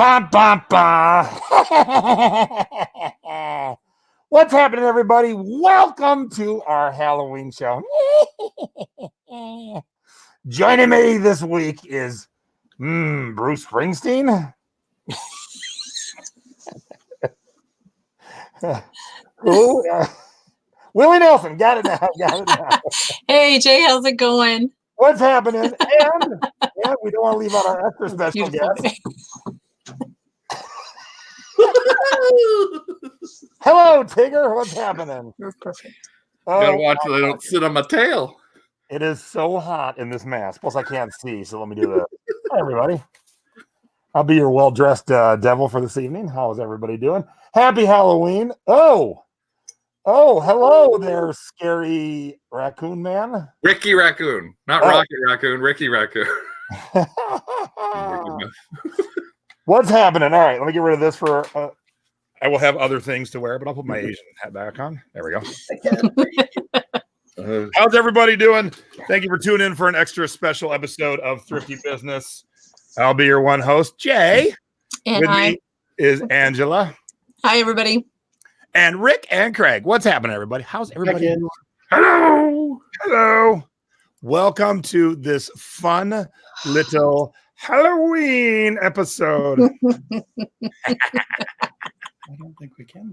Ba, ba, ba. What's happening, everybody? Welcome to our Halloween show. Joining me this week is Bruce Springsteen. Who? Willie Nelson. Got it now. Hey, Jay, how's it going? What's happening? And we don't want to leave out our extra special guest. Hello, Tigger. What's happening? You're perfect. Gotta watch so they don't sit on my tail. It is so hot in this mask. Plus, I can't see, so let me do this. Hi, everybody. I'll be your well-dressed devil for this evening. How is everybody doing? Happy Halloween. Oh, hello there, scary raccoon man. Ricky Raccoon. Not Rocket Raccoon, Ricky Raccoon. What's happening? All right, let me get rid of this for... I will have other things to wear, but I'll put my Asian hat back on. There we go. How's everybody doing? Thank you for tuning in for an extra special episode of Thrifty Business. I'll be your one host, Jay. And with me is Angela. Hi, everybody. And Rick and Craig. What's happening, everybody? How's everybody doing? Hello. Welcome to this fun little Halloween episode. I don't think we can.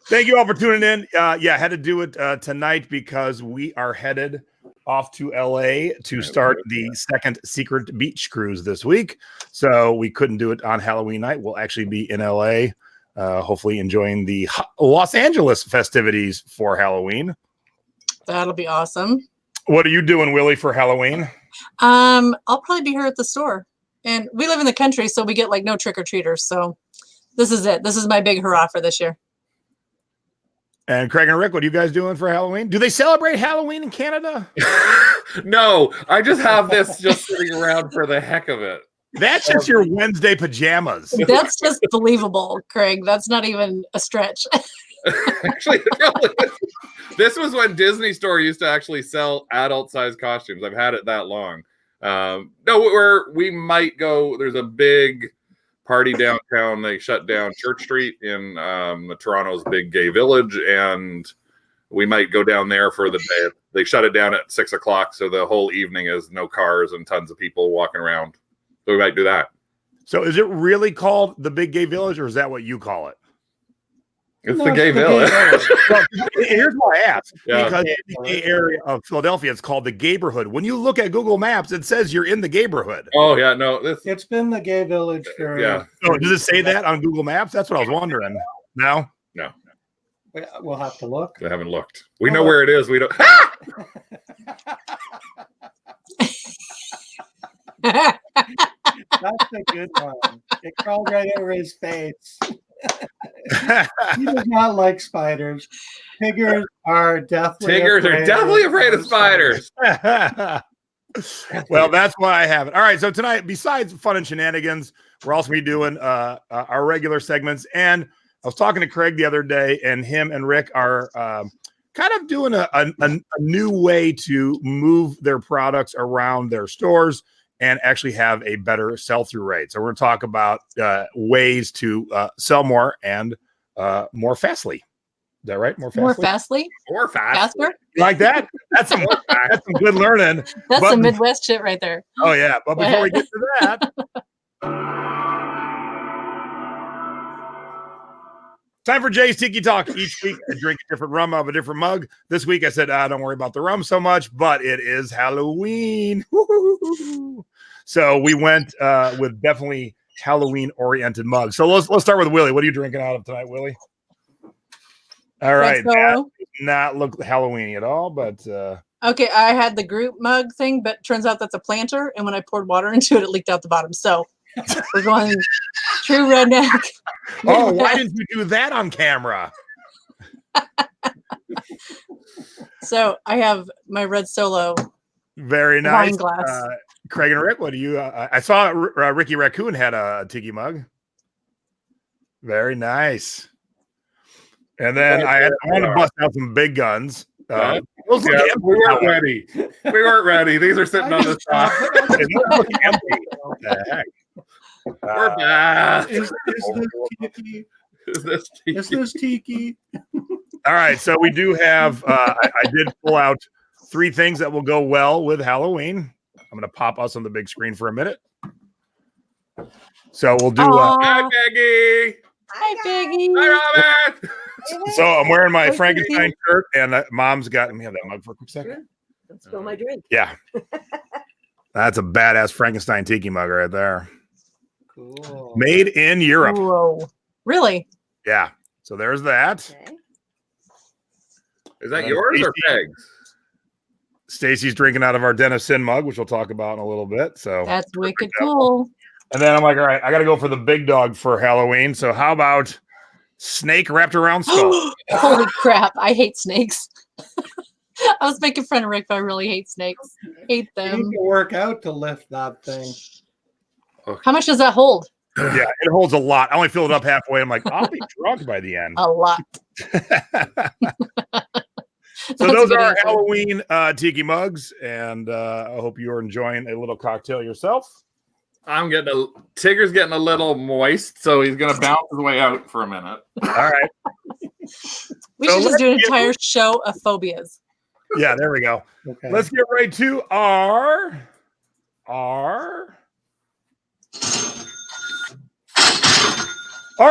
Thank you all for tuning in. I had to do it tonight because we are headed off to LA to start the second Secret Beach cruise this week. So we couldn't do it on Halloween night. We'll actually be in LA, hopefully enjoying the Los Angeles festivities for Halloween. That'll be awesome. What are you doing, Willie, for Halloween? I'll probably be here at the store. And we live in the country, so we get like no trick-or-treaters. So this is it. This is my big hurrah for this year. And Craig and Rick, what are you guys doing for Halloween? Do they celebrate Halloween in Canada? No, I just have this just sitting around for the heck of it. That's just your Wednesday pajamas. That's just believable, Craig. That's not even a stretch. Actually, this was when Disney Store used to actually sell adult-sized costumes. I've had it that long. We might go. There's a big party downtown. They shut down Church Street in Toronto's big gay village, and we might go down there for the day. They shut it down at 6 o'clock, so the whole evening is no cars and tons of people walking around. So we might do that. So is it really called the Big Gay Village, or is that what you call it? It's the gay village. Well, here's why I ask. Yeah. Because in the gay area of Philadelphia, it's called the Gayborhood. When you look at Google Maps, it says you're in the Gayborhood. Oh, yeah, no. It's been the gay village for... Yeah. So does it say that on Google Maps? That's what I was wondering. No? No. We'll have to look. I haven't looked. We know where it is. We don't... That's a good one. It crawled right over his face. He does not like spiders. Tigers are definitely afraid of spiders. Well, that's why I have it. All right. So tonight, besides fun and shenanigans, we're also going to be doing our regular segments. And I was talking to Craig the other day, and him and Rick are kind of doing a new way to move their products around their stores and actually have a better sell-through rate. So we're going to talk about ways to sell more and more fastly. Is that right? More fastly? More faster? Like that? That's some good learning. That's some Midwest shit right there. Oh, yeah. But before we get to that, time for Jay's Tiki Talk. Each week, I drink a different rum out of a different mug. This week, I said, don't worry about the rum so much, but it is Halloween. Woo-hoo-hoo-hoo. So we went with definitely Halloween-oriented mugs. So let's start with Willie. What are you drinking out of tonight, Willie? All right. That does not look Halloween at all, but... Okay, I had the group mug thing, but turns out that's a planter, and when I poured water into it, it leaked out the bottom. So we're going true redneck. Oh, why didn't you do that on camera? So I have my red Solo. Very nice. Wine glass. Craig and Rick, what do you? I saw Ricky Raccoon had a Tiki mug. Very nice. And then I want to bust out some big guns. We weren't ready. We weren't ready. These are sitting on the top. What the heck? We're back. Is this Tiki? Is this Tiki? Is this Tiki? All right, so we do have. I did pull out 3 things that will go well with Halloween. I'm going to pop us on the big screen for a minute. So we'll do. Hi, Peggy. Hi, Peggy. Hi, Robert. So I'm wearing my Frankenstein shirt, and Mom's got. Let me have that mug for a quick second. Don't spill my drink. Yeah, that's a badass Frankenstein tiki mug right there. Cool. Made in Europe. Whoa. Really? Yeah. So there's that. Okay. Is that yours or Peg's? Stacy's drinking out of our Den of Sin mug, which we'll talk about in a little bit. So That's wicked cool. And then I'm like, all right, I got to go for the big dog for Halloween. So how about snake wrapped around skull? Holy crap. I hate snakes. I was making fun of Rick, but I really hate snakes. Hate You them. need to work out to lift that thing. How much does that hold? Yeah, it holds a lot. I only filled it up halfway. I'm like, I'll be drunk by the end. A lot. So That's those a good are our answer. Halloween tiki mugs, and I hope you are enjoying a little cocktail yourself. Tigger's getting a little moist, so he's gonna bounce his way out for a minute. All right. We So should just do an let's get- entire show of phobias. Yeah, there we go. Okay. Let's get right to our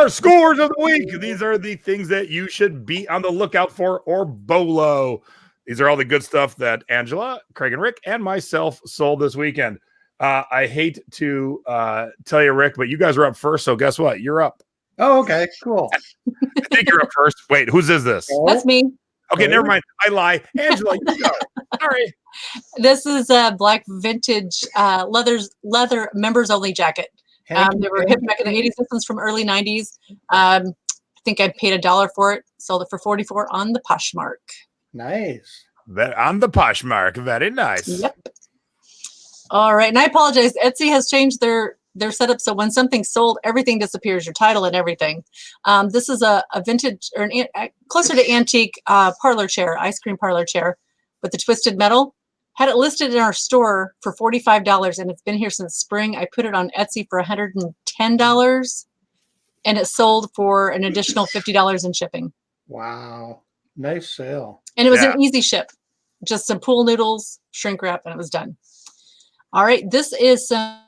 scores of the week. These are the things that you should be on the lookout for, or BOLO. These are all the good stuff that Angela, Craig and Rick, and myself sold this weekend. I hate to tell you, Rick, but you guys are up first. So guess what? You're up. Oh, okay. Cool. I think you're up first. Wait, whose is this? That's me. Okay, never mind. I lie. Angela, you go. Sorry. This is a black vintage leather members only jacket. They were hip back in the 80s. This one's from early 90s. I think I paid $1 for it. Sold it for $44 on the Poshmark. Nice. On the Poshmark. Very nice. Yep. All right. And I apologize. Etsy has changed their setup. So when something's sold, everything disappears, your title and everything. This is a vintage or closer to antique parlor chair, ice cream parlor chair with the twisted metal. Had it listed in our store for $45, and it's been here since spring. I put it on Etsy for $110, and it sold for an additional $50 in shipping. Wow. Nice sale. And it was Yeah. an easy ship, just some pool noodles, shrink wrap, and it was done. All right, this is some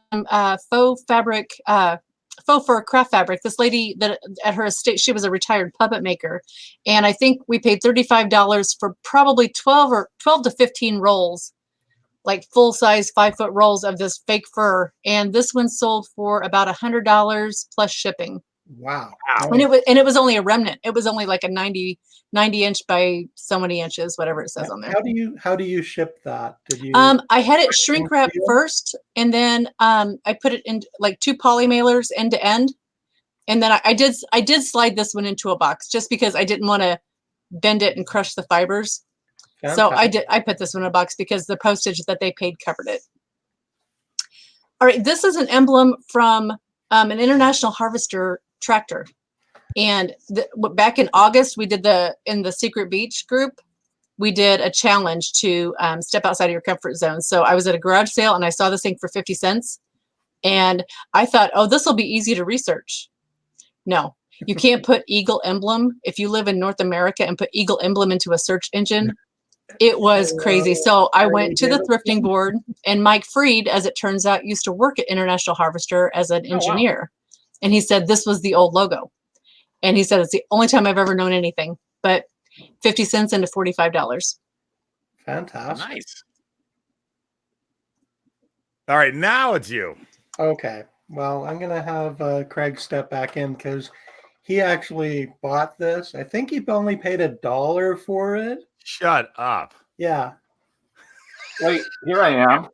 faux fur craft fabric. This lady that at her estate, she was a retired puppet maker, and I think we paid $35 for probably 12 to 15 rolls, like full size 5-foot rolls of this fake fur. And this one sold for about $100 plus shipping. Wow. And it was only a remnant. It was only like a 90 inch by so many inches, whatever it says on there. How do you ship that? Did you I had it shrink wrap first, and then I put it in like 2 poly mailers end to end, and then I did slide this one into a box just because I didn't want to bend it and crush the fibers. So I put this one in a box because the postage that they paid covered it. All right, this is an emblem from an International Harvester tractor, and back in August we did in the Secret Beach group. We did a challenge to step outside of your comfort zone. So I was at a garage sale and I saw this thing for 50 cents. And I thought, oh, this will be easy to research. No, you can't put Eagle emblem. If you live in North America and put Eagle emblem into a search engine, it was crazy. So I went to the thrifting board, and Mike Freed, as it turns out, used to work at International Harvester as an engineer. And he said this was the old logo. And he said it's the only time I've ever known anything. But 50 cents into $45. Fantastic. Nice. All right, now it's you. Okay. Well, I'm going to have Craig step back in because he actually bought this. I think he only paid $1 for it. Shut up. Yeah. Wait, here I am.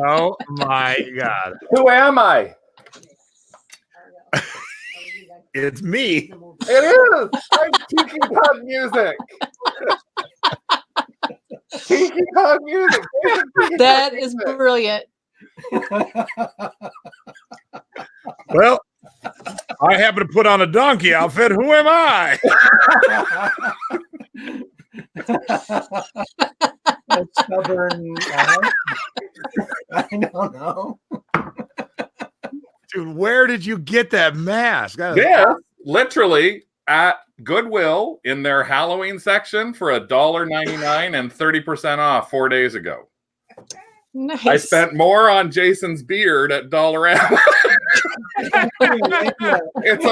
Oh my God. Who am I? It's me. It is. I'm Tiki Pug Music. Tiki Pug Music. That is brilliant. Well, I happen to put on a donkey outfit. Who am I? That stubborn. I don't know. Dude, where did you get that mask? Yeah, literally at Goodwill in their Halloween section for $1.99 and 30% off 4 days ago. Nice. I spent more on Jason's beard at Dollarama. It's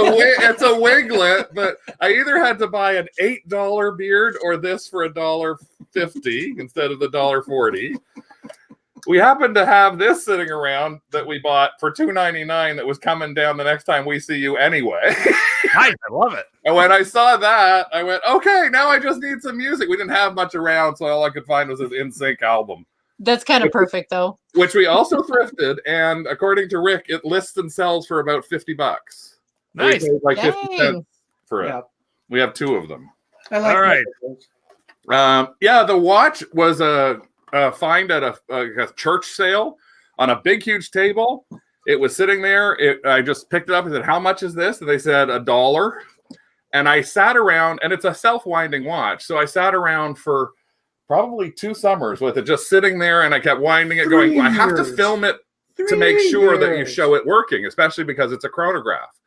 a winglet, but I either had to buy an $8 beard or this for $1.50 instead of the $1.40. We happened to have this sitting around that we bought for $2.99 that was coming down the next time we see you anyway. Nice, I love it. And when I saw that, I went, okay, now I just need some music. We didn't have much around, so all I could find was his NSYNC album. That's kind of perfect, though. Which we also thrifted, and according to Rick, it lists and sells for about $50. Nice. Like 50 Dang. cents for it. Yeah. We have 2 of them. I like All right. Yeah, the watch was a find at a church sale on a big, huge table. It was sitting there. I just picked it up and said, how much is this? And they said $1. And I sat around, and it's a self-winding watch. So I sat around for probably 2 summers with it just sitting there, and I kept winding it, going, I have to film it to make sure that you show it working, especially because it's a chronograph.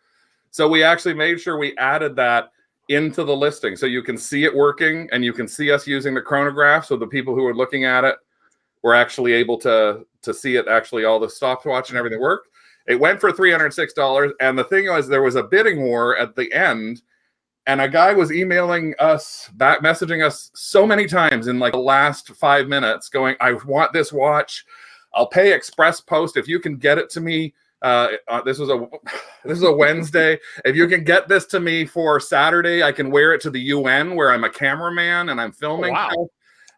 So we actually made sure we added that into the listing so you can see it working and you can see us using the chronograph. So the people who are looking at it were actually able to see it, actually all the stopwatch and everything worked. It went for $306. And the thing was, there was a bidding war at the end, and a guy was emailing us back, messaging us so many times in like the last 5 minutes going, I want this watch. I'll pay express post if you can get it to me. This was a Wednesday. If you can get this to me for Saturday, I can wear it to the UN where I'm a cameraman and I'm filming. Oh, wow.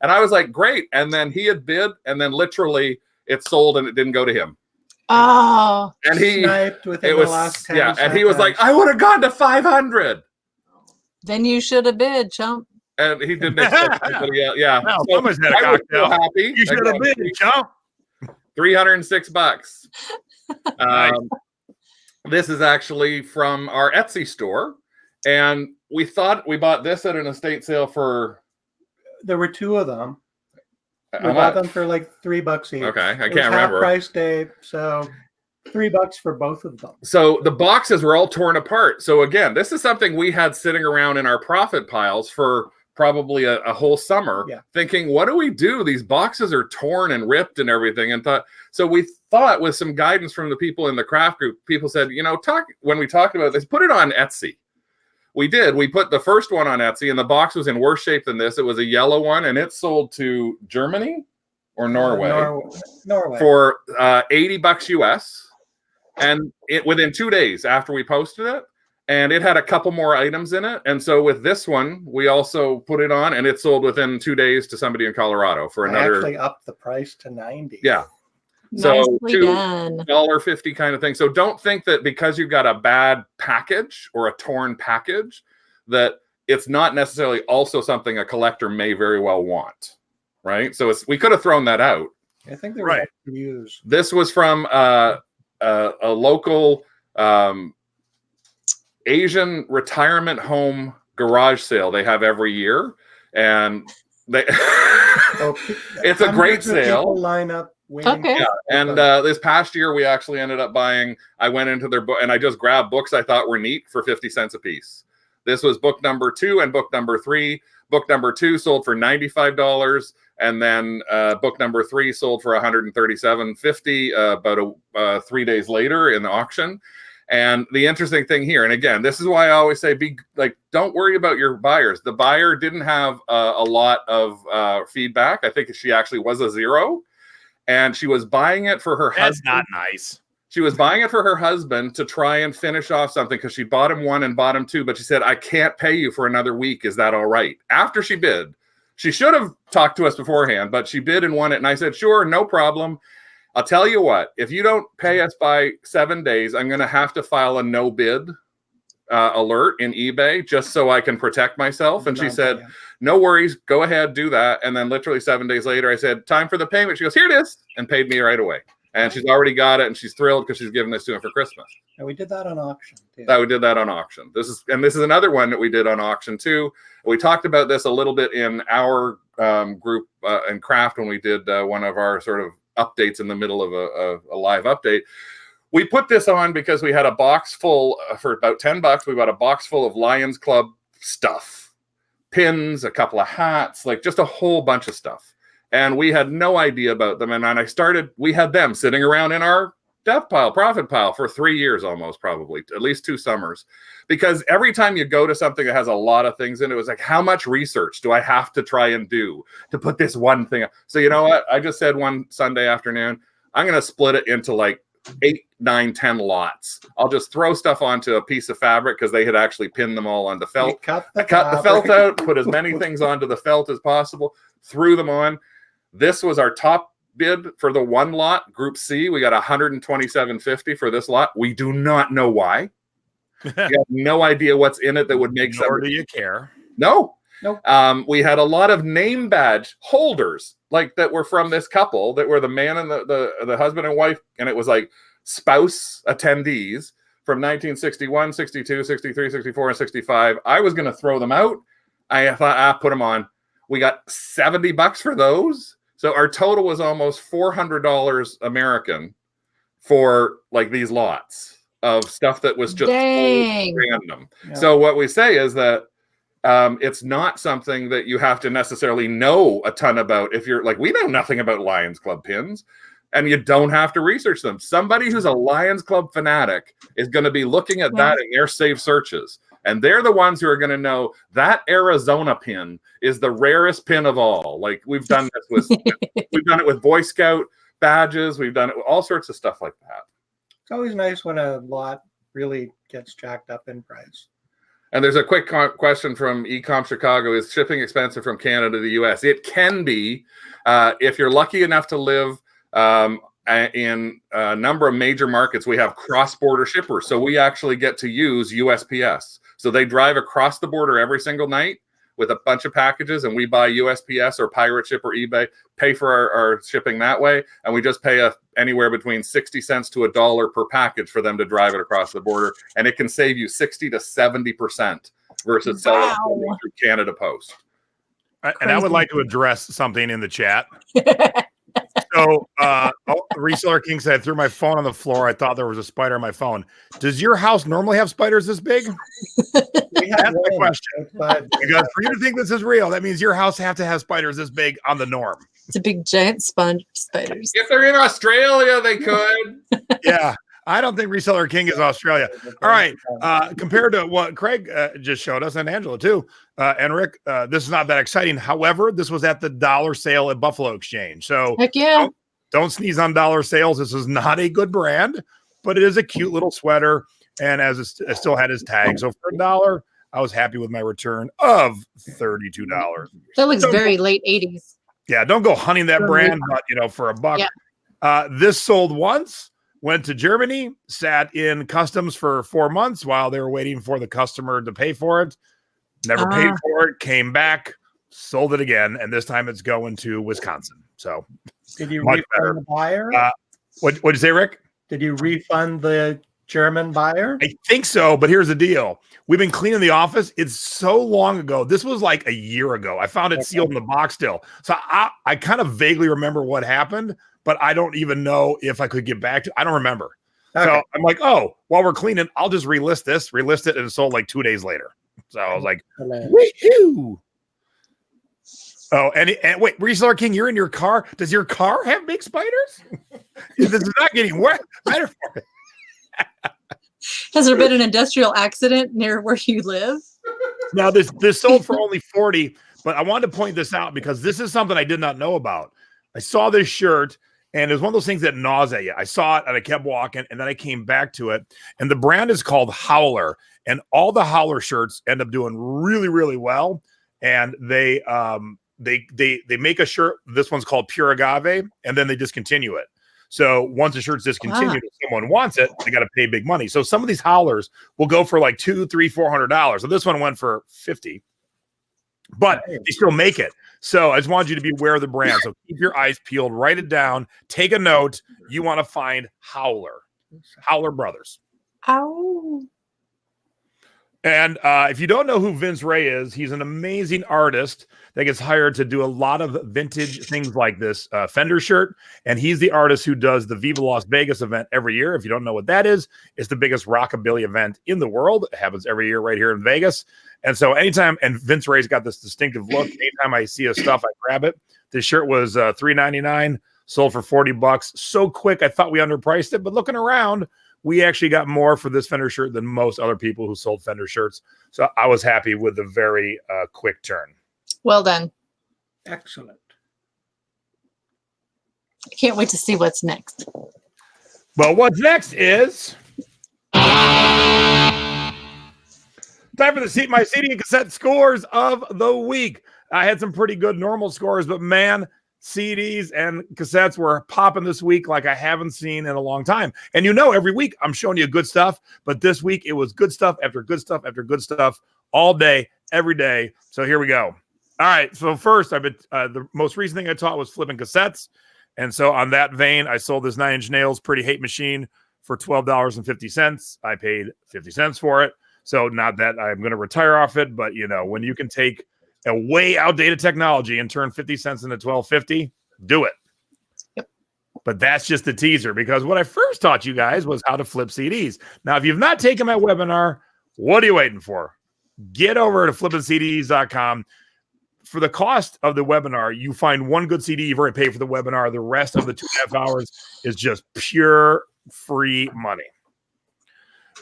And I was like, great. And then he had bid, and then literally it sold and it didn't go to him. Oh. And he Sniped within it was the last 10 and he was like, I would have gone to 500. Then you should have bid, chump. And he didn't expect it, but yeah. Well, So someone's had a I was so cocktail. happy. You should have been, chump. $306. This is actually from our Etsy store, and we thought we bought this at an estate sale for. There were 2 of them. We how bought much? them for like $3 each. Okay, I It was can't remember. Half price day, so $3 for both of them. So the boxes were all torn apart. So again, this is something we had sitting around in our profit piles for probably a whole summer, thinking, what do we do? These boxes are torn and ripped and everything. And so we thought with some guidance from the people in the craft group, people said, when we talked about this, put it on Etsy. We did. We put the first one on Etsy, and the box was in worse shape than this. It was a yellow one, and it sold to Germany or Norway, Norway. for $80 US. And it within 2 days after we posted it, and it had a couple more items in it. And so with this one, we also put it on, and it sold within 2 days to somebody in Colorado for another. I actually upped the price to $90. Yeah. So Nicely done. $1.50 kind of thing. So don't think that because you've got a bad package or a torn package, that it's not necessarily also something a collector may very well want. Right. So we could have thrown that out. I think they were right. Used. This was from a local Asian retirement home garage sale they have every year, and it's a great sale. Line up. Okay. Yeah. And this past year, we actually ended up buying. I went into their book, and I just grabbed books I thought were neat for 50 cents a piece. This was book number 2 and book number 3. Book number 2 sold for $95, and then book number 3 sold for $137.50 about 3 days later in the auction. And the interesting thing here, and again, this is why I always say, don't worry about your buyers. The buyer didn't have a lot of feedback. I think she actually was a 0, and she was buying it for her husband. That's not nice. She was buying it for her husband to try and finish off something because she bought him 1 and bought him 2, but she said, I can't pay you for another week. Is that all right? After she bid, she should have talked to us beforehand, but she bid and won it. And I said, sure, no problem. I'll tell you what, if you don't pay us by 7 days, I'm going to have to file a no bid alert in eBay just so I can protect myself. And she said, no worries, go ahead, do that. And then literally 7 days later, I said, time for the payment. She goes, here it is, and paid me right away. And she's already got it, and she's thrilled because she's giving this to him for Christmas. And we did that on auction too. We did that on auction. This is another one that we did on auction too. We talked about this a little bit in our group and craft when we did one of our sort of updates in the middle of a live update. We put this on because we had a box full for about $10. We bought a box full of Lions Club stuff, pins, a couple of hats, like just a whole bunch of stuff. And we had no idea about them. And we had them sitting around in our death pile, profit pile for 3 years almost, probably at least 2 summers. Because every time you go to something that has a lot of things in it, it was like, how much research do I have to try and do to put this one thing up? So you know what? I just said one Sunday afternoon, I'm going to split it into like 8, 9, 10 lots. I'll just throw stuff onto a piece of fabric because they had actually pinned them all onto felt. I cut the felt out, put as many things onto the felt as possible, threw them on. This was our top bid for the one lot, Group C. We got $127.50 for this lot. We do not know why. We have no idea what's in it that would make sense. Nor do you care. No. Nope. We had a lot of name badge holders like that were from this couple that were the man and the husband and wife, and it was like spouse attendees from 1961, 62, 63, 64, and 65. I was going to throw them out. I thought, put them on. We got $70 for those. So our total was almost $400 American for like these lots of stuff that was just totally random. Yeah. So what we say is that it's not something that you have to necessarily know a ton about. If you're like, we know nothing about Lions Club pins, and you don't have to research them. Somebody who's a Lions Club fanatic is going to be looking at that in their saved searches. And they're the ones who are going to know that Arizona pin is the rarest pin of all. Like we've done this with, we've done it with Boy Scout badges. We've done it with all sorts of stuff like that. It's always nice when a lot really gets jacked up in price. And there's a quick question from Ecom Chicago. Is shipping expensive from Canada to the US? It can be if you're lucky enough to live in a number of major markets. We have cross-border shippers. So we actually get to use USPS. So they drive across the border every single night with a bunch of packages, and we buy USPS or Pirate Ship or eBay, pay for our shipping that way, and we just pay anywhere between 60 cents to $1 per package for them to drive it across the border, and it can save you 60 to 70% versus selling through Canada Post. And I would like to address something in the chat. So, Reseller King said, I threw my phone on the floor. I thought there was a spider on my phone. Does your house normally have spiders this big? That's the question. Because for you to think this is real, that means your house have to have spiders this big on the norm. It's a big giant sponge spiders. If they're in Australia, they could. Yeah. I don't think Reseller King is Australia. All right. Compared to what Craig just showed us, and Angela too, and Rick, this is not that exciting. However, this was at the dollar sale at Buffalo Exchange. So heck yeah. Don't sneeze on dollar sales. This is not a good brand, but it is a cute little sweater. And as it still had his tag. So for $1, I was happy with my return of $32. That looks very late 80s. Yeah. Don't go hunting that brand, but for $1. Yeah. This sold once. Went to Germany, sat in customs for 4 months while they were waiting for the customer to pay for it. Never paid for it, came back, sold it again, and this time it's going to Wisconsin. So, did you refund the buyer? What'd you say, Rick? Did you refund the German buyer? I think so, but here's the deal. We've been cleaning the office. It's so long ago. This was like a year ago. I found it sealed in the box still. So I kind of vaguely remember what happened, but I don't even know if I could get back to. I don't remember. Okay. So I'm like, while we're cleaning, I'll just relist it, and it sold like 2 days later. So I was like, woohoo! Oh, and wait, Reseller King, you're in your car. Does your car have big spiders? This is not getting wet. Better for it. Has there been an industrial accident near where you live? Now this sold for only $40, but I wanted to point this out because this is something I did not know about. I saw this shirt. And it was one of those things that gnaws at you. I saw it and I kept walking, and then I came back to it. And the brand is called Howler. And all the Howler shirts end up doing really, really well. And they make a shirt. This one's called Pure Agave, and then they discontinue it. So once a shirt's discontinued, if someone wants it, they got to pay big money. So some of these Howlers will go for like $200, $300, $400. So this one went for $50. But they still make it. So I just wanted you to be aware of the brand. So keep your eyes peeled, write it down, take a note. You want to find Howler Brothers. Ow. And if you don't know who Vince Ray is, he's an amazing artist that gets hired to do a lot of vintage things like this Fender shirt. And he's the artist who does the Viva Las Vegas event every year. If you don't know what that is, it's the biggest rockabilly event in the world. It happens every year right here in Vegas. And so anytime, and Vince Ray's got this distinctive look. Anytime I see his stuff, I grab it. This shirt was $3.99, sold for $40. So quick, I thought we underpriced it. But looking around, we actually got more for this Fender shirt than most other people who sold Fender shirts. So I was happy with the very quick turn. Well done. Excellent. I can't wait to see what's next. Well, what's next is time for my CD and cassette scores of the week. I had some pretty good normal scores, but man, CDs and cassettes were popping this week like I haven't seen in a long time. And every week I'm showing you good stuff, but this week it was good stuff after good stuff after good stuff all day, every day. So here we go. All right. So first, I've been the most recent thing I taught was flipping cassettes. And so on that vein, I sold this 9 Inch Nails Pretty Hate machine for $12.50. I paid 50 cents for it. So not that I'm going to retire off it, but when you can take a way outdated technology and turn 50 cents into $12.50, do it. Yep. But that's just a teaser, because what I first taught you guys was how to flip CDs. Now, if you've not taken my webinar, what are you waiting for? Get over to flippingcds.com. For the cost of the webinar, you find one good CD, you've already paid for the webinar. The rest of the 2.5 hours is just pure free money.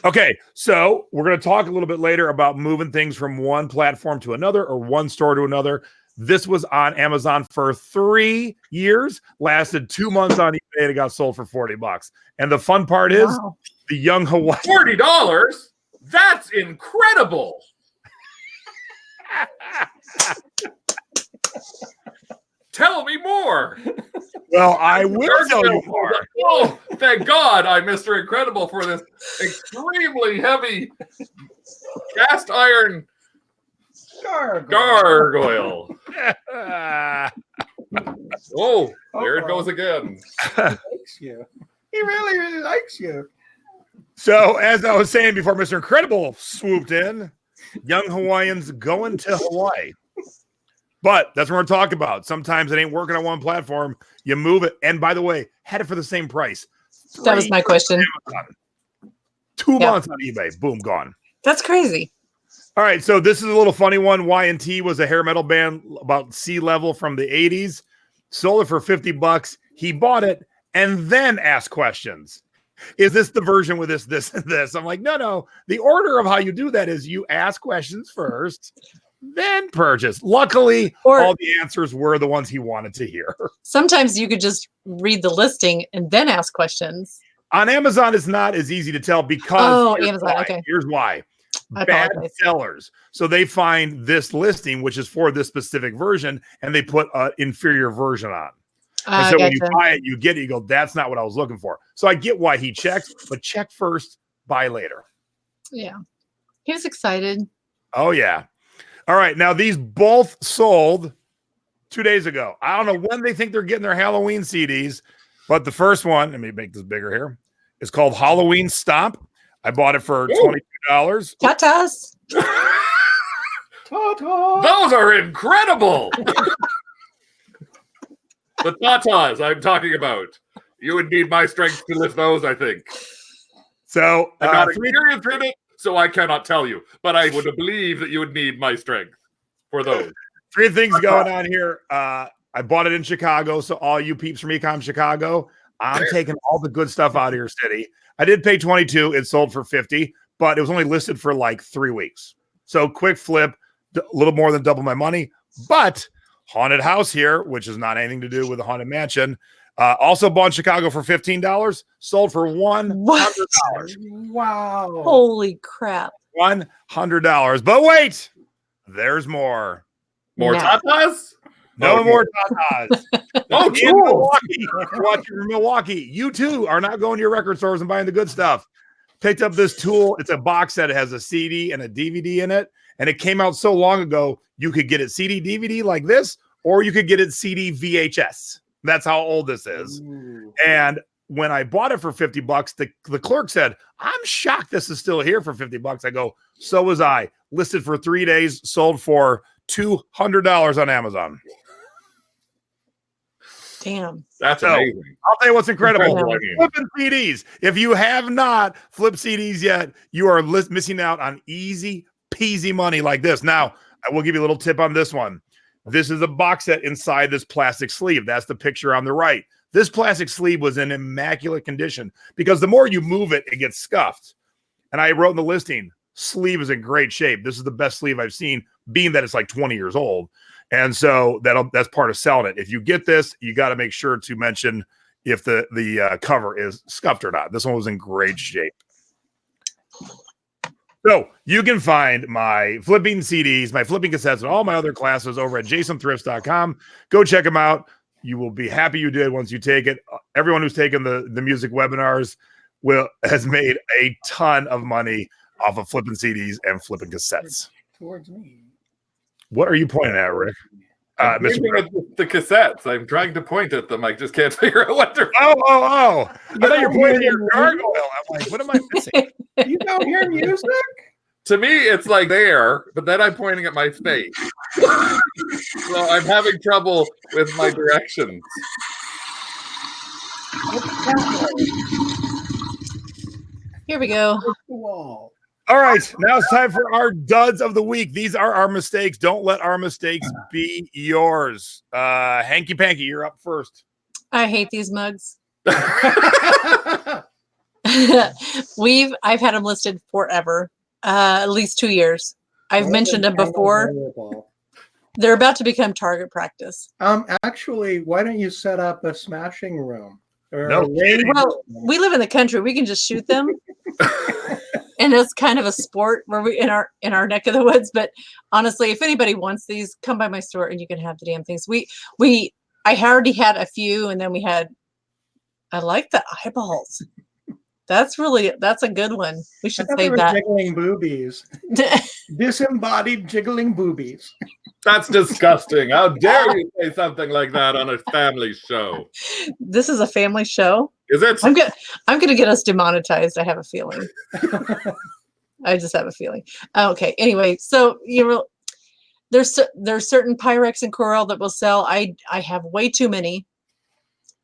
Okay, so we're going to talk a little bit later about moving things from one platform to another or one store to another. This was on Amazon for 3 years, lasted 2 months on eBay, and it got sold for $40. And the fun part is the young Hawaii. $40? That's incredible. Tell me more. Well, I will tell you more. Oh, thank God I'm Mr. Incredible for this extremely heavy cast iron gargoyle. Oh, there it goes again. He likes you. He really, really likes you. So, as I was saying before Mr. Incredible swooped in, young Hawaiians going to Hawaii. But that's what we're talking about. Sometimes it ain't working on one platform. You move it. And by the way, had it for the same price. That was my question. 2 months on eBay. Boom, gone. That's crazy. All right. So this is a little funny one. Y&T was a hair metal band about sea level from the 80s. Sold it for $50. He bought it and then asked questions. Is this the version with this, and this? I'm like, no. The order of how you do that is you ask questions first, then purchase. Luckily, all the answers were the ones he wanted to hear. Sometimes you could just read the listing and then ask questions. On Amazon, it's not as easy to tell because Amazon. Okay. Here's why. I Bad apologize. sellers. So they find this listing, which is for this specific version, and they put an inferior version on. And so when you buy it, you get it, you go, that's not what I was looking for. So I get why he checks, but check first, buy later. Yeah. He was excited. Oh, yeah. All right. Now, these both sold 2 days ago. I don't know when they think they're getting their Halloween CDs, but the first one, let me make this bigger here, is called Halloween Stomp. I bought it for $22. Tatas. Those are incredible. The tatas I'm talking about. You would need my strength to lift those, I think. So I'm not experienced in it, so I cannot tell you. But I would believe that you would need my strength for those. 3 things going on here. I bought it in Chicago, so all you peeps from Ecom Chicago, I'm taking all the good stuff out of your city. I did pay $22. It sold for $50, but it was only listed for like 3 weeks. So quick flip, a little more than double my money. But Haunted House here, which is not anything to do with the Haunted Mansion, also bought in Chicago for $15, sold for $100. Wow. Holy crap. $100. But wait, there's more. More tatas? No more tatas. Oh, in Milwaukee, watching from Milwaukee, you too are not going to your record stores and buying the good stuff. Picked up this tool. It's a box set. It has a CD and a DVD in it. And it came out so long ago, you could get it CD, DVD like this, or you could get it CD, VHS. That's how old this is. Ooh. And when I bought it for $50, the clerk said, I'm shocked this is still here for $50. I go, so was I. Listed for 3 days, sold for $200 on Amazon. Damn. That's amazing. I'll tell you what's incredible. Incredible. Flipping CDs. If you have not flipped CDs yet, you are missing out on easy peasy money like this. Now, I will give you a little tip on this one. This is a box set inside this plastic sleeve. That's the picture on the right. This plastic sleeve was in immaculate condition because the more you move it, it gets scuffed. And I wrote in the listing, sleeve is in great shape. This is the best sleeve I've seen, being that it's like 20 years old. And so that's part of selling it. If you get this, you got to make sure to mention if the cover is scuffed or not. This one was in great shape. So you can find my flipping CDs, my flipping cassettes, and all my other classes over at jasonThrifts.com. Go check them out. You will be happy you did once you take it. Everyone who's taken the music webinars has made a ton of money off of flipping CDs and flipping cassettes. Towards me. What are you pointing at, Rick? I'm pointing at the cassettes. I'm trying to point at them. I just can't figure out what they're. Oh! I thought you're pointing at your gargoyle. I'm like, what am I missing? You don't hear music? To me, it's like there, but then I'm pointing at my face. So I'm having trouble with my directions. Here we go. The wall. All right, now it's time for our duds of the week. These are our mistakes. Don't let our mistakes be yours. Hanky Panky, you're up first. I hate these mugs. I've had them listed forever, at least 2 years. I've mentioned them before. They're about to become target practice. Actually, why don't you set up a smashing room? No. Well, we live in the country. We can just shoot them. And it's kind of a sport where we in our neck of the woods. But honestly, if anybody wants these, come by my store and you can have the damn things. I already had a few, and then I like the eyeballs. That's a good one. We should save that. Jiggling boobies. Disembodied jiggling boobies. That's disgusting. How dare you say something like that on a family show? This is a family show. Is it? I'm gonna get us demonetized. I have a feeling. I just have a feeling. Okay. Anyway, so there's certain Pyrex and Coral that will sell. I have way too many.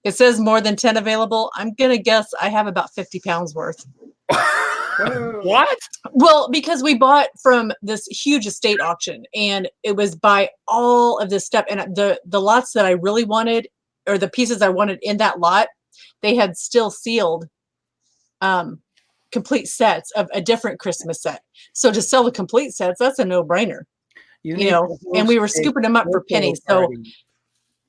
It says more than 10 available. I'm gonna guess I have about 50 pounds worth. What? Well, because we bought from this huge estate auction, and it was by all of this stuff, and the lots that I really wanted, or the pieces I wanted in that lot, they had still sealed complete sets of a different Christmas set. So to sell the complete sets, that's a no-brainer. And we were scooping them up for pennies. So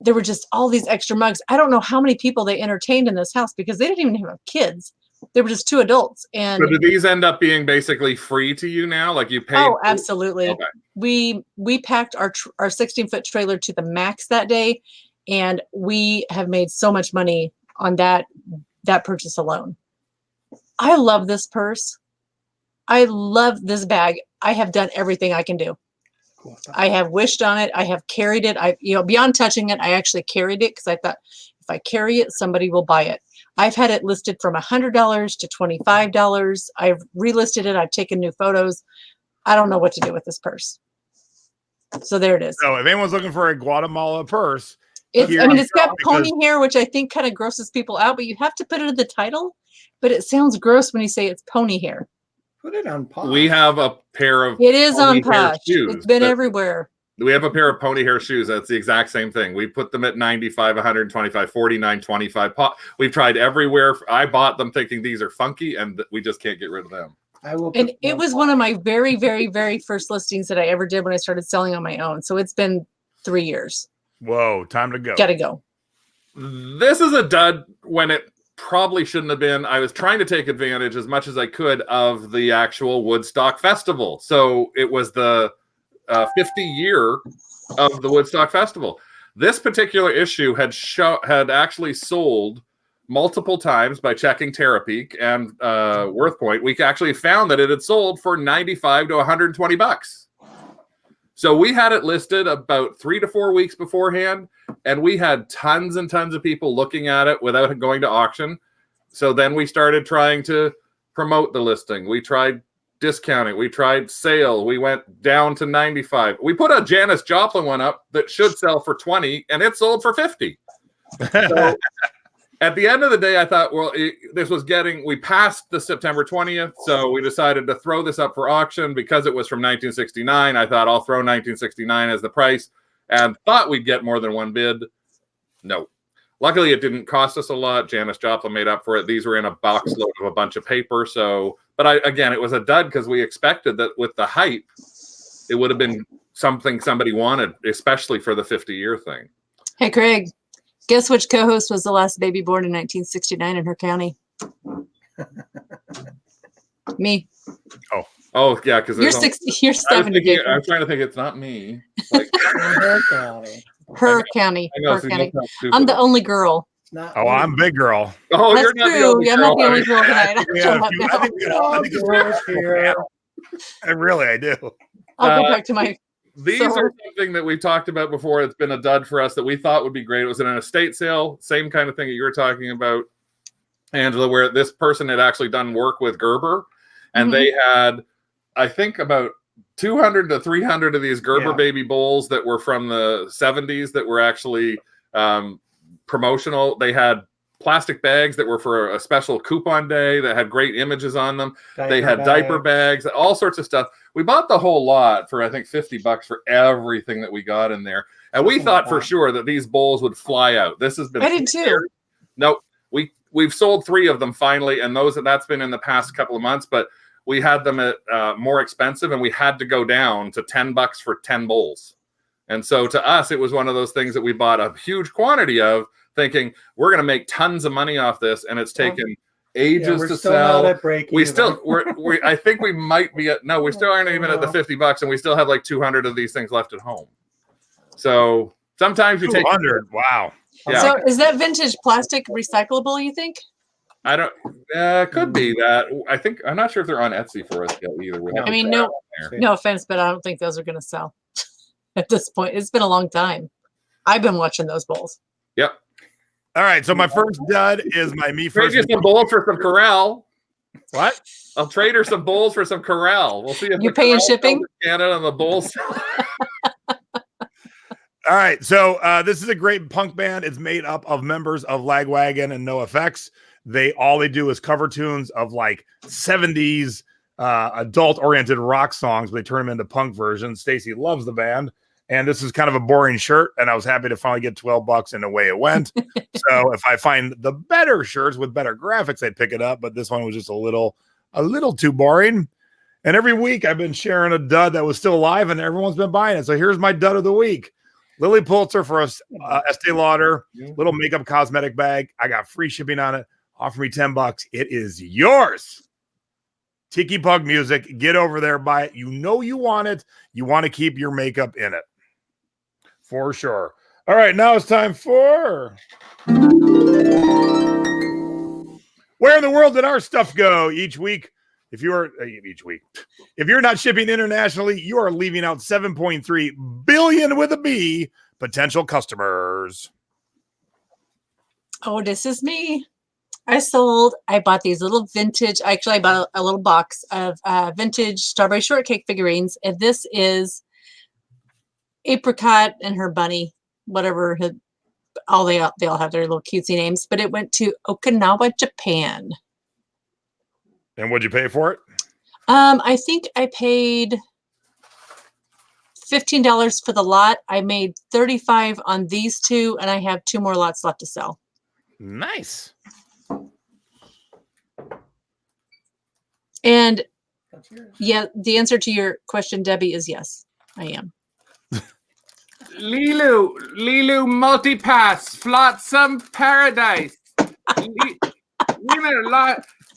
there were just all these extra mugs. I don't know how many people they entertained in this house because they didn't even have kids. They were just 2 adults. And so do these end up being basically free to you now? Like you pay? Oh, absolutely. Okay. We packed our 16-foot trailer to the max that day, and we have made so much money on that purchase alone. I love this purse. I love this bag. I have done everything I can do. Cool. I have wished on it. I have carried it. Beyond touching it, I actually carried it because I thought if I carry it, somebody will buy it. I've had it listed from $100 to $25. I've relisted it. I've taken new photos. I don't know what to do with this purse. So there it is. So if anyone's looking for a Guatemala purse, it's got pony hair, which I think kind of grosses people out, but you have to put it in the title. But it sounds gross when you say it's pony hair. Put it on Posh. We have a pair of It is on Posh. It's been everywhere. We have a pair of pony hair shoes. That's the exact same thing. We put them at 95, 125, 49, 25. We've tried everywhere. I bought them thinking these are funky, and we just can't get rid of them. And it was one of my very, very, very first listings that I ever did when I started selling on my own. So it's been 3 years. Whoa, time to go. Gotta go. This is a dud when it probably shouldn't have been. I was trying to take advantage as much as I could of the actual Woodstock Festival. So it was the 50 year of the Woodstock Festival. This particular issue had actually sold multiple times by checking Terapeak and WorthPoint. We actually found that it had sold for $95 to $120. So we had it listed about 3 to 4 weeks beforehand, and we had tons and tons of people looking at it without it going to auction. So then we started trying to promote the listing. We tried discounting. We tried sale. We went down to 95. We put a Janis Joplin one up that should sell for 20, and it sold for 50. So at the end of the day, I thought, well, we passed the September 20th, so we decided to throw this up for auction because it was from 1969. I thought I'll throw 1969 as the price and thought we'd get more than one bid. No. Luckily, it didn't cost us a lot. Janis Joplin made up for it. These were in a box load of a bunch of paper. But again, it was a dud because we expected that with the hype, it would have been something somebody wanted, especially for the 50-year thing. Hey, Craig, guess which co-host was the last baby born in 1969 in her county? Me. Oh, yeah, because you're 60. You're 70. I'm trying to think. It's not me. Like, Her county. Her county. I know, Her so county. I'm the only girl. I'm big girl. Oh, That's you're not true. the only I'm girl. not the only girl tonight. I do. I'll go back to my. These are something that we talked about before. It's been a dud for us that we thought would be great. It was in an estate sale, same kind of thing that you were talking about, Angela, where this person had actually done work with Gerber, and they had, I think, about 200 to 300 of these Gerber baby bowls that were from the 70s that were actually promotional. They had plastic bags that were for a special coupon day that had great images on them. They had diaper bags, all sorts of stuff. We bought the whole lot for, I think, $50 for everything that we got in there. And we thought for sure that these bowls would fly out. This has been... I did too. Nope. We've sold 3 of them finally, and that's been in the past couple of months, but we had them at more expensive, and we had to go down to $10 for 10 bowls. And so to us, it was one of those things that we bought a huge quantity of, thinking we're going to make tons of money off this, and it's taken ages to sell. I think we might be at, no, we still aren't even at the $50, and we still have like 200 of these things left at home. So sometimes you take 200. Wow. Yeah. So is that vintage plastic recyclable, you think? I don't, could be that. I'm not sure if they're on Etsy for us yet either. I mean, no offense, but I don't think those are going to sell at this point. It's been a long time. I've been watching those bowls. Yep. All right, so my first dud is my me first. Trade you some bowls for some Corral. What? I'll trade her some bowls for some Corral. We'll see if you paying shipping. Canada and the bowls. All right, so this is a great punk band. It's made up of members of Lagwagon and NoFX. All they do is cover tunes of like 70s adult-oriented rock songs, but they turn them into punk versions. Stacy loves the band. And this is kind of a boring shirt, and I was happy to finally get $12, and away it went. So if I find the better shirts with better graphics, I'd pick it up. But this one was just a little too boring. And every week I've been sharing a dud that was still alive, and everyone's been buying it. So here's my dud of the week: Lily Pulitzer for a Estee Lauder little makeup cosmetic bag. I got free shipping on it. Offer me $10. It is yours. Tiki Pug Music. Get over there, buy it. You know you want it. You want to keep your makeup in it. For sure. All right, now it's time for where in the world did our stuff go each week? If you're not shipping internationally, you are leaving out 7.3 billion with a B potential customers. Oh, this is me. I bought these little vintage. Actually, I bought a little box of vintage strawberry shortcake figurines, and this is Apricot and her bunny, whatever. They all have their little cutesy names, but it went to Okinawa, Japan. And what'd you pay for it? I think I paid $15 for the lot. I made $35 on these 2, and I have 2 more lots left to sell. Nice. And yeah, the answer to your question, Debbie, is yes, I am. Lilu Multipass, Flotsam Paradise.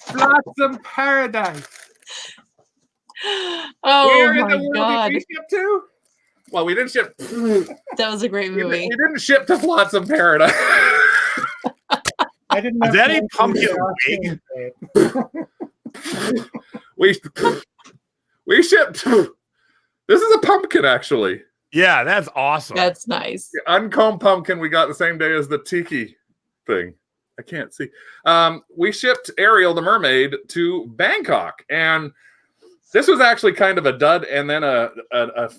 Flotsam Paradise. Oh, where in my the world God. did we ship to? Well, we didn't ship. That was a great movie. We didn't ship to Flotsam Paradise. I didn't. Is that a pumpkin wig? We shipped. This is a pumpkin, actually. Yeah, that's awesome. That's nice. The uncombed pumpkin we got the same day as the Tiki thing. I can't see. We shipped Ariel the mermaid to Bangkok, and this was actually kind of a dud and then a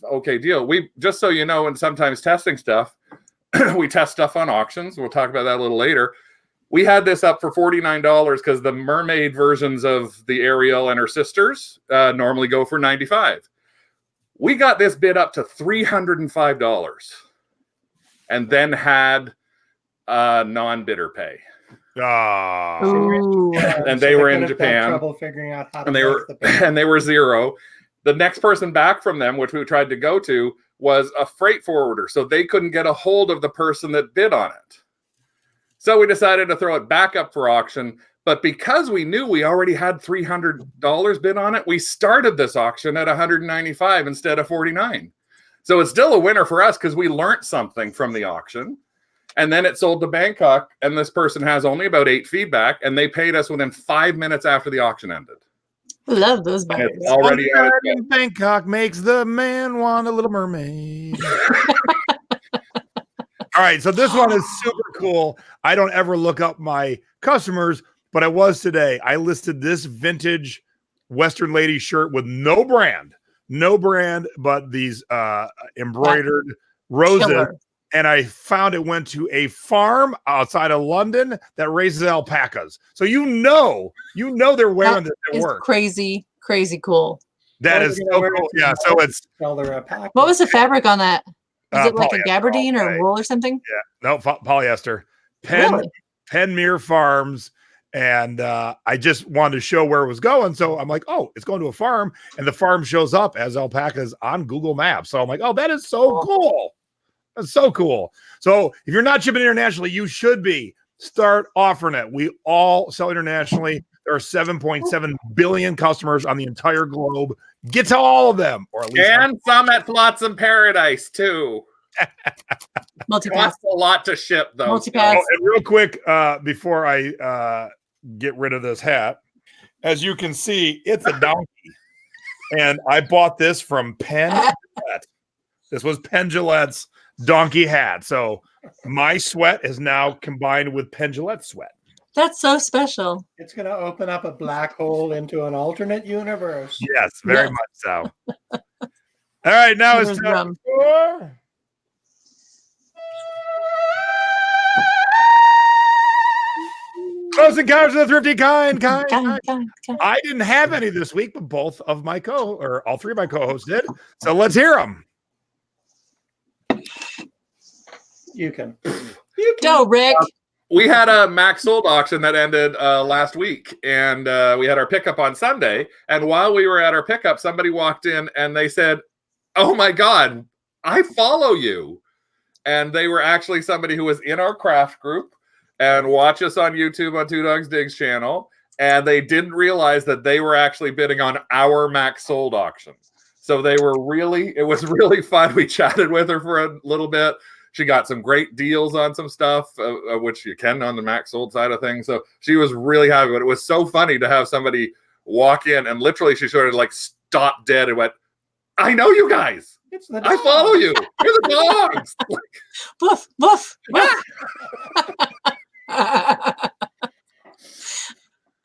okay deal. We, just so you know, and sometimes testing stuff, we test stuff on auctions. We'll talk about that a little later. We had this up for $49 because the mermaid versions of the Ariel and her sisters normally go for $95. We got this bid up to $305 and then had non-bidder pay. Ooh. And they were in Japan. Trouble figuring out how to and they were zero. The next person back from them, which we tried to go to, was a freight forwarder, so they couldn't get a hold of the person that bid on it. So we decided to throw it back up for auction. But because we knew we already had $300 bid on it, we started this auction at $195 instead of $49. So it's still a winner for us because we learned something from the auction. And then it sold to Bangkok, and this person has only about 8 feedback, and they paid us within 5 minutes after the auction ended. Love those And buyers. it's already out of in Bangkok makes the man want a little mermaid. All right, so this one is super cool. I don't ever look up my customers, but I was today. I listed this vintage Western lady shirt with no brand, but these embroidered roses. Killer. And I found it went to a farm outside of London that raises alpacas. So you know they're wearing this at It's work. crazy cool. That is so cool. Yeah, so it's What was the fabric on that? Is it like a polyester, gabardine or okay. wool or something? Yeah, no, polyester. Really? Penmere Farms. And I just wanted to show where it was going. So I'm like, oh, it's going to a farm. And the farm shows up as alpacas on Google Maps. So I'm like, oh, that is so cool. That's so cool. So if you're not shipping internationally, you should be. Start offering it. We all sell internationally. There are 7.7 billion customers on the entire globe. Get to all of them, or at least some at Flotsam Paradise too. Multipass. Costs a lot to ship though. Multipass. Oh, and real quick, before I get rid of this hat, as you can see, it's a donkey, and I bought this from Penn Gillette. This was Penn Gillette's donkey hat. So my sweat is now combined with Penn Gillette's sweat. That's so special. It's going to open up a black hole into an alternate universe. Yes, very much so. All right, now it's time for Close Encounters of the Thrifty kind. I didn't have any this week, but both of my all three of my co-hosts did. So let's hear them. You can. Go, Rick. We had a Max Sold auction that ended last week, and we had our pickup on Sunday. And while we were at our pickup, somebody walked in and they said, "Oh my God, I follow you." And they were actually somebody who was in our craft group and watch us on YouTube on DogsDigs channel. And they didn't realize that they were actually bidding on our Max Sold auction. So it was really fun. We chatted with her for a little bit. She got some great deals on some stuff, which you can on the Max Sold side of things. So she was really happy. But it was so funny to have somebody walk in and literally she sort of like stopped dead and went, "I know you guys. I follow you. You're the dogs." Woof, woof, woof.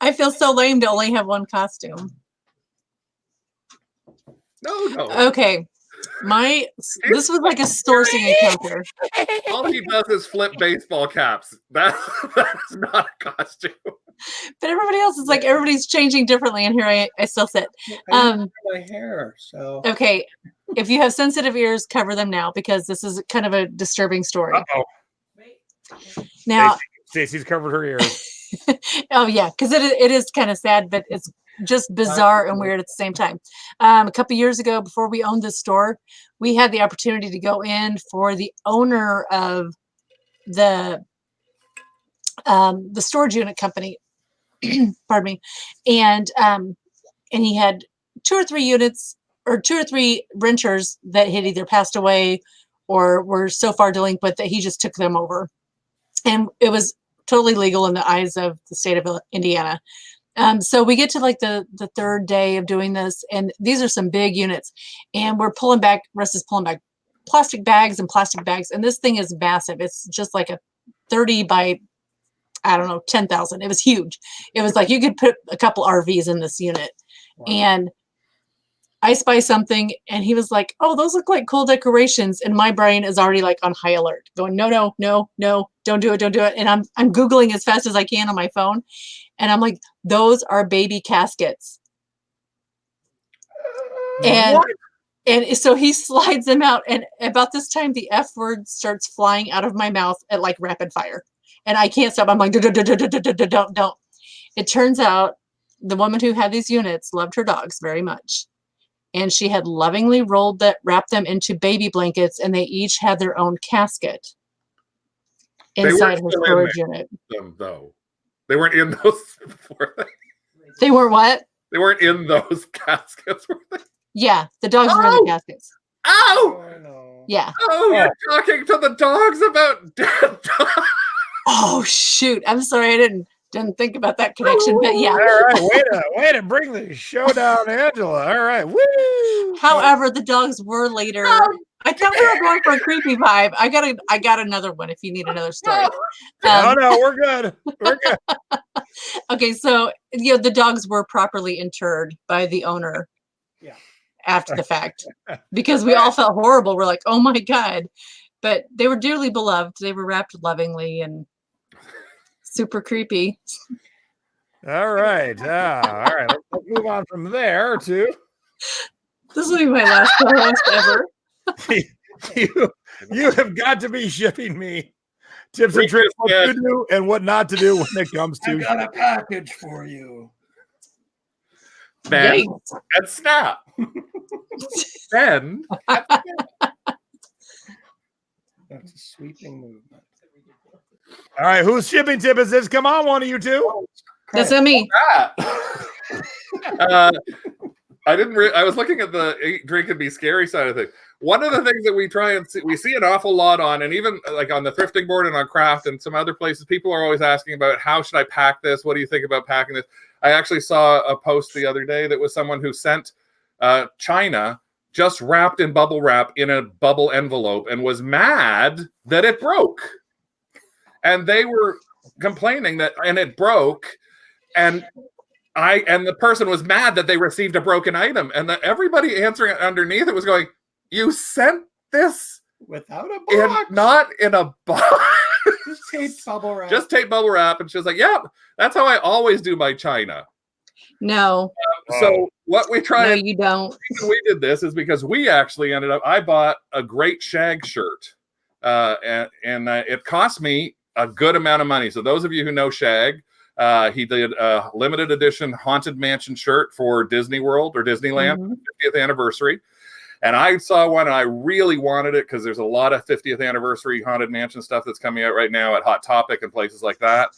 I feel so lame to only have one costume. No. Okay. This was like a sourcing encounter. All he does is flip baseball caps. That's not a costume. But everybody else is like, everybody's changing differently, and here I still sit. My hair, so Okay. If you have sensitive ears, cover them now, because this is kind of a disturbing story. Uh-oh. Now, Stacey's covered her ears. oh yeah, because it is kind of sad, but it's just bizarre and weird at the same time. A couple years ago, before we owned this store, we had the opportunity to go in for the owner of the storage unit company. Pardon me, and he had 2 or 3 units or 2 or 3 renters that had either passed away or were so far delinquent that he just took them over, and it was totally legal in the eyes of the state of Indiana. So we get to like the 3rd day of doing this, and these are some big units, and Russ is pulling back plastic bags, and this thing is massive. It's just like a 30 by I don't know, 10,000. It was huge. It was like you could put a couple RVs in this unit. Wow. And I spy something and he was like, oh, those look like cool decorations. And my brain is already like on high alert going, no, don't do it. Don't do it. And I'm Googling as fast as I can on my phone. And I'm like, those are baby caskets. And what? And so he slides them out. And about this time, the F word starts flying out of my mouth at like rapid fire. And I can't stop. I'm like, don't. It turns out the woman who had these units loved her dogs very much. And she had lovingly wrapped them into baby blankets, and they each had their own casket inside her storage unit. Though they weren't in those before. They weren't what? They weren't in those caskets, were they? Yeah, the dogs were in the caskets. Oh! No. Yeah. Oh, you're talking to the dogs about dead dogs. Oh shoot! I'm sorry, I didn't think about that connection, but yeah. All right, way to bring the show down, Angela. All right, woo. However, the dogs were later. I thought we were going for a creepy vibe. I got another one if you need another story. No, we're good. We're good. Okay, so the dogs were properly interred by the owner. Yeah. After the fact, because we all felt horrible. We're like, oh my God, but they were dearly beloved. They were wrapped lovingly and super creepy. All right. All right. Let's move on from there to. This will be my last post ever. You have got to be shipping me tips and tricks what to do and what not to do when it comes to. I got a package for you. Ben and Snap. Ben. That's a sweeping movement. All right, whose shipping tip is this? Come on, one of you two. That's not me. I was looking at the eat, drink, and be scary side of things. One of the things that we try and we see an awful lot on, and even like on the thrifting board and on Craft and some other places, people are always asking about how should I pack this? What do you think about packing this? I actually saw a post the other day that was someone who sent China just wrapped in bubble wrap in a bubble envelope and was mad that it broke. And they were complaining that, and it broke, and the person was mad that they received a broken item, and everybody answering it underneath it was going, "You sent this without a box, not in a box, just tape bubble wrap." Just tape bubble wrap." And she was like, "Yep, that's how I always do my China." No. So what we try, no, you don't. We did this is because we actually ended up. I bought a great shag shirt, and it cost me a good amount of money. So those of you who know Shag, he did a limited edition Haunted Mansion shirt for Disney World or Disneyland 50th anniversary. And I saw one and I really wanted it because there's a lot of 50th anniversary Haunted Mansion stuff that's coming out right now at Hot Topic and places like that.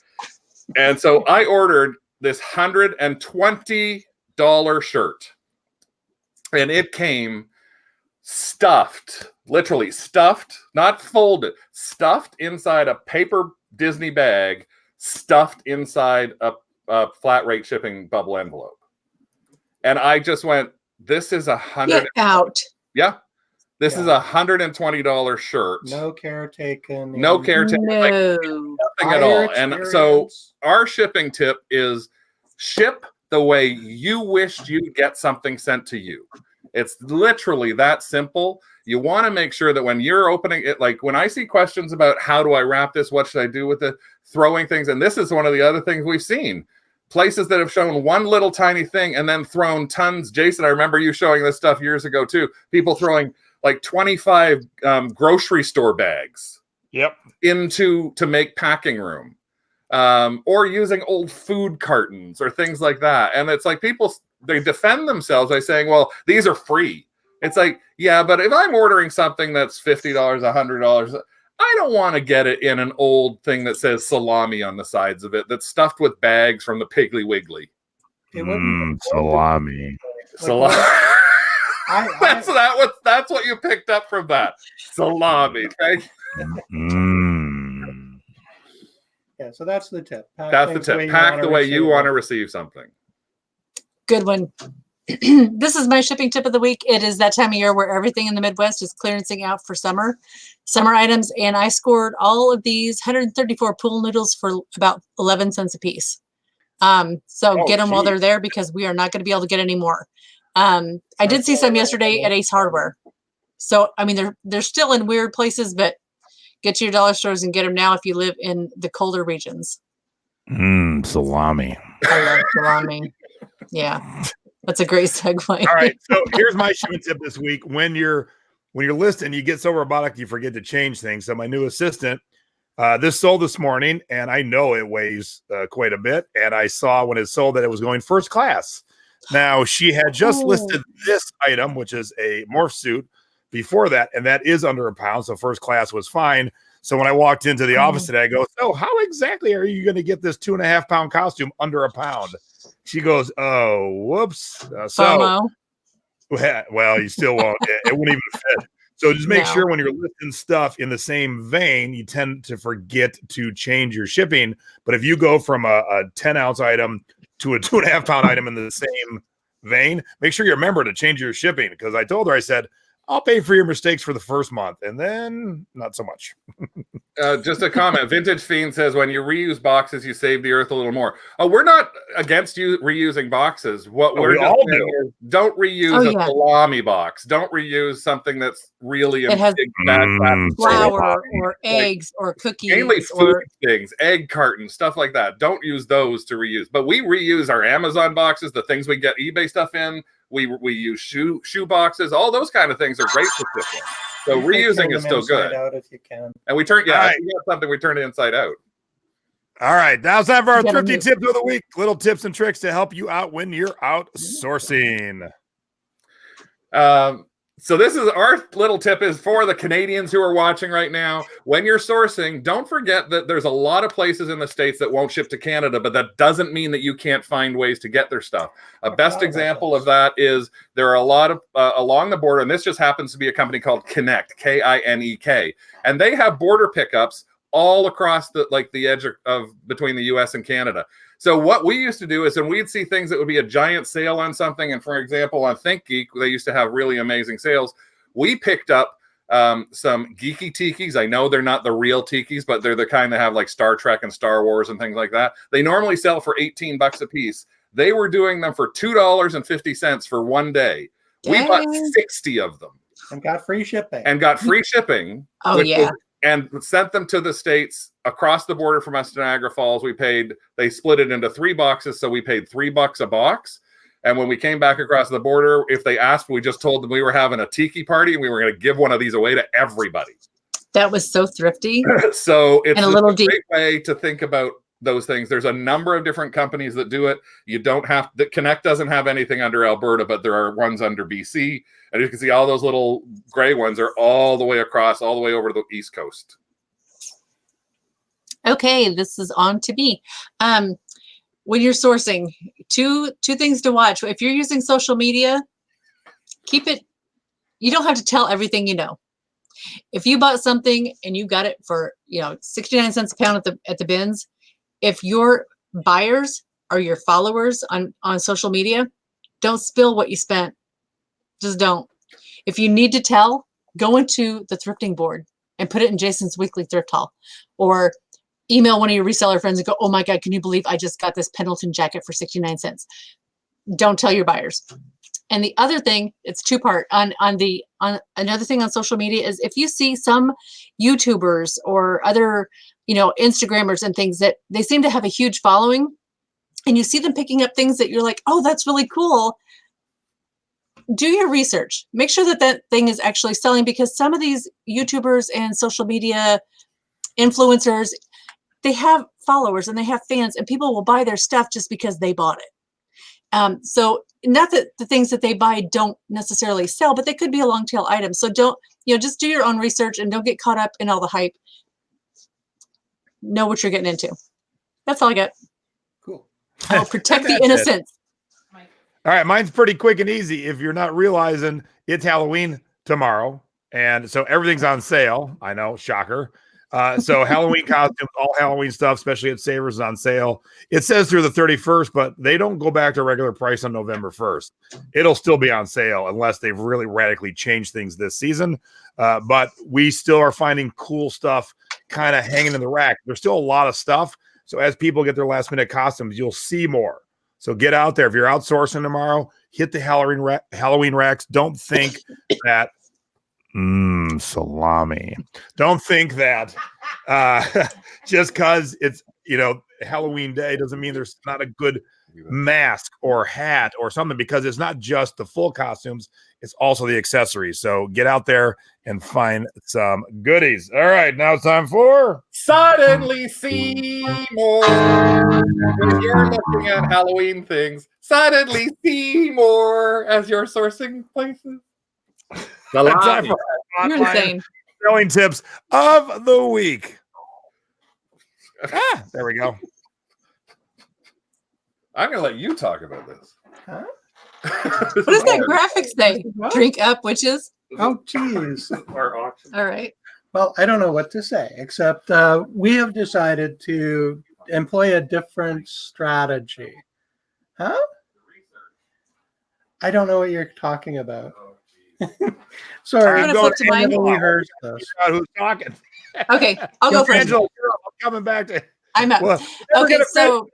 And so I ordered this $120 shirt, and it came stuffed, literally stuffed, not folded, stuffed inside a paper Disney bag, stuffed inside a flat rate shipping bubble envelope. And I just went, this is Get out. Yeah. This is $120 shirt. No care taken. No care taken. No. Like, nothing at all. And so our shipping tip is ship the way you wished you'd get something sent to you. It's literally that simple. You want to make sure that when you're opening it, like when I see questions about how do I wrap this, what should I do with it, throwing things, and this is one of the other things we've seen. Places that have shown one little tiny thing and then thrown tons. Jason, I remember you showing this stuff years ago too. People throwing like 25 grocery store bags to make packing room. Or using old food cartons or things like that. And it's like people, they defend themselves by saying, well, these are free. It's like, yeah, but if I'm ordering something that's $50, $100, I don't want to get it in an old thing that says salami on the sides of it that's stuffed with bags from the Piggly Wiggly. Salami. Salami. That's what you picked up from that. Salami. Okay? Yeah, so that's the tip. That's the tip. Pack the way you want to receive something. Good one. this is my shipping tip of the week. It is that time of year where everything in the Midwest is clearancing out for summer items. And I scored all of these 134 pool noodles for about 11 cents a piece. So get them while they're there because we are not going to be able to get any more. I did see some yesterday at Ace Hardware. So, I mean, they're still in weird places, but get to your dollar stores and get them now if you live in the colder regions. Salami. I love salami. Yeah, that's a great segue. All right, so here's my shipping tip this week. When you're listing, you get so robotic you forget to change things. So my new assistant, this sold this morning, and I know it weighs quite a bit. And I saw when it sold that it was going first class. Now she had just listed this item, which is a morph suit, before that, and that is under a pound. So first class was fine. So when I walked into the office today, I go, "So how exactly are you going to get this 2.5 pound costume under a pound?" She goes, "Oh, whoops." So, well, you still won't. It won't even fit. So just make sure when you're listing stuff in the same vein, you tend to forget to change your shipping. But if you go from a 10-ounce item to a 2.5 pound item in the same vein, make sure you remember to change your shipping. Because I told her, I said, I'll pay for your mistakes for the first month, and then not so much. Just a comment. Vintage Fiend says, when you reuse boxes, you save the earth a little more. We're not against you reusing boxes. What we're just saying is don't reuse a salami box. Don't reuse something that's really it has big, bad flour or eggs or cookies. Mainly food things, egg cartons, stuff like that. Don't use those to reuse. But we reuse our Amazon boxes, the things we get eBay stuff in. We use shoe boxes. All those kind of things are great to ship in. So reusing is still good. Out if you can. And we turn, if you got something, we turn it inside out. All right. Now it's time for our thrifty tip of the week. Little tips and tricks to help you out when you're outsourcing. So this is our little tip is for the Canadians who are watching right now. When you're sourcing, don't forget that there's a lot of places in the States that won't ship to Canada, but that doesn't mean that you can't find ways to get their stuff. A best example of that is there are a lot of along the border, and this just happens to be a company called Connect, K-I-N-E-K, and they have border pickups all across the edge of between the US and Canada. So what we used to do is when we'd see things that would be a giant sale on something, and for example, on ThinkGeek, they used to have really amazing sales. We picked up some geeky tikis. I know they're not the real tikis, but they're the kind that have like Star Trek and Star Wars and things like that. They normally sell for $18 a piece. They were doing them for $2.50 for one day. We bought 60 of them. And got free shipping. And sent them to the States across the border from us to Niagara Falls. They split it into 3 boxes, so we paid $3 a box. And when we came back across the border, if they asked, we just told them we were having a tiki party and we were going to give one of these away to everybody. That was so thrifty. So it's a great way to think about those things. There's a number of different companies that do it. You don't have the Connect doesn't have anything under Alberta, but there are ones under BC. And you can see all those little gray ones are all the way across, all the way over to the East Coast. Okay, this is on to me. When you're sourcing, two things to watch. If you're using social media, keep it. You don't have to tell everything you know. If you bought something and you got it for 69 cents a pound at the bins, if your buyers are your followers on social media, don't spill what you spent. Just don't. If you need to tell, go into the thrifting board and put it in Jason's weekly thrift haul, or email one of your reseller friends and go, "Oh my God, can you believe I just got this Pendleton jacket for 69 cents? Don't tell your buyers. And the other thing, it's two-part on another thing on social media is if you see some YouTubers or other, Instagrammers and things that they seem to have a huge following, and you see them picking up things that you're like, "Oh, that's really cool." Do your research. Make sure that thing is actually selling, because some of these YouTubers and social media influencers, they have followers and they have fans, and people will buy their stuff just because they bought it. So not that the things that they buy don't necessarily sell, but they could be a long tail item. So don't, just do your own research and don't get caught up in all the hype. Know what you're getting into. That's all I got. Cool. I'll protect the innocents. All right, mine's pretty quick and easy. If you're not realizing, it's Halloween tomorrow, and so everything's on sale. I know, shocker. So Halloween costumes, all Halloween stuff, especially at Savers, is on sale. It says through the 31st, but they don't go back to regular price on November 1st. It'll still be on sale unless they've really radically changed things this season. But we still are finding cool stuff kind of hanging in the rack. There's still a lot of stuff. So as people get their last minute costumes, you'll see more. So get out there. If you're outsourcing tomorrow, hit the Halloween racks. Don't think that salami. Don't think that just because it's Halloween day doesn't mean there's not a good mask or hat or something, because it's not just the full costumes, it's also the accessories. So get out there and find some goodies. All right, now it's time for Suddenly see more. If you're looking at Halloween things, suddenly see more as you're sourcing places. time for You're insane. selling tips of the week. There we go. I'm gonna let you talk about this. Huh? What does that graphic say? Drink up, witches. Oh, geez. Our auction. All right. Well, I don't know what to say, except we have decided to employ a different strategy. Huh? I don't know what you're talking about. Sorry, I'm gonna flip to mine. rehearsed this. Who's talking? Okay, I'll go first. Angela, I'm coming back to. I'm up. Well, Okay, so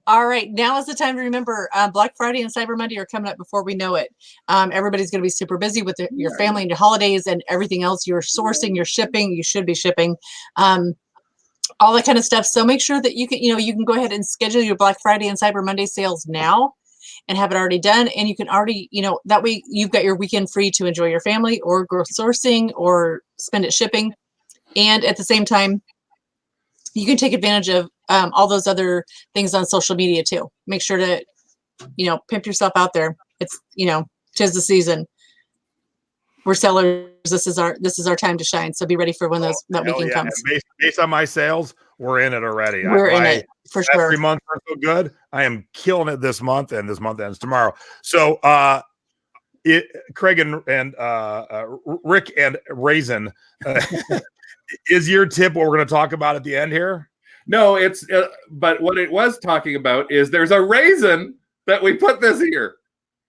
all right, now is the time to remember Black Friday and Cyber Monday are coming up before we know it. Everybody's going to be super busy with your family and your holidays and everything else. You're sourcing, you're shipping, you should be shipping, all that kind of stuff. So make sure that you can go ahead and schedule your Black Friday and Cyber Monday sales now and have it already done. And you can already, that way you've got your weekend free to enjoy your family or go sourcing or spend it shipping. And at the same time, you can take advantage of all those other things on social media too. Make sure to, pimp yourself out there. It's, 'tis the season. We're sellers. This is our time to shine. So be ready for when that weekend comes. Based on my sales, we're in it already. We're in it for sure. Every month are so good. I am killing it this month, and this month ends tomorrow. So Craig and Rick and Raisin, is your tip what we're going to talk about at the end here? No, it's but what it was talking about is there's a raisin that we put this here.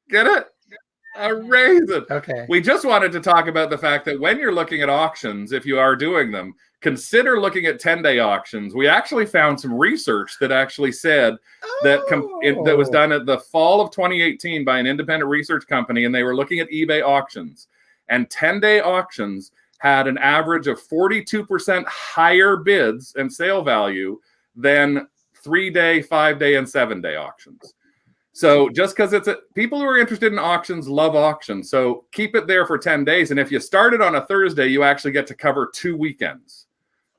Get it? A raisin. Okay. We just wanted to talk about the fact that when you're looking at auctions, if you are doing them, consider looking at 10-day auctions. We actually found some research that actually said that was done at the fall of 2018 by an independent research company, and they were looking at eBay auctions. And 10-day auctions had an average of 42% higher bids and sale value than 3-day, 5-day, and 7-day auctions. So just because people who are interested in auctions love auctions. So keep it there for 10 days. And if you start it on a Thursday, you actually get to cover 2 weekends.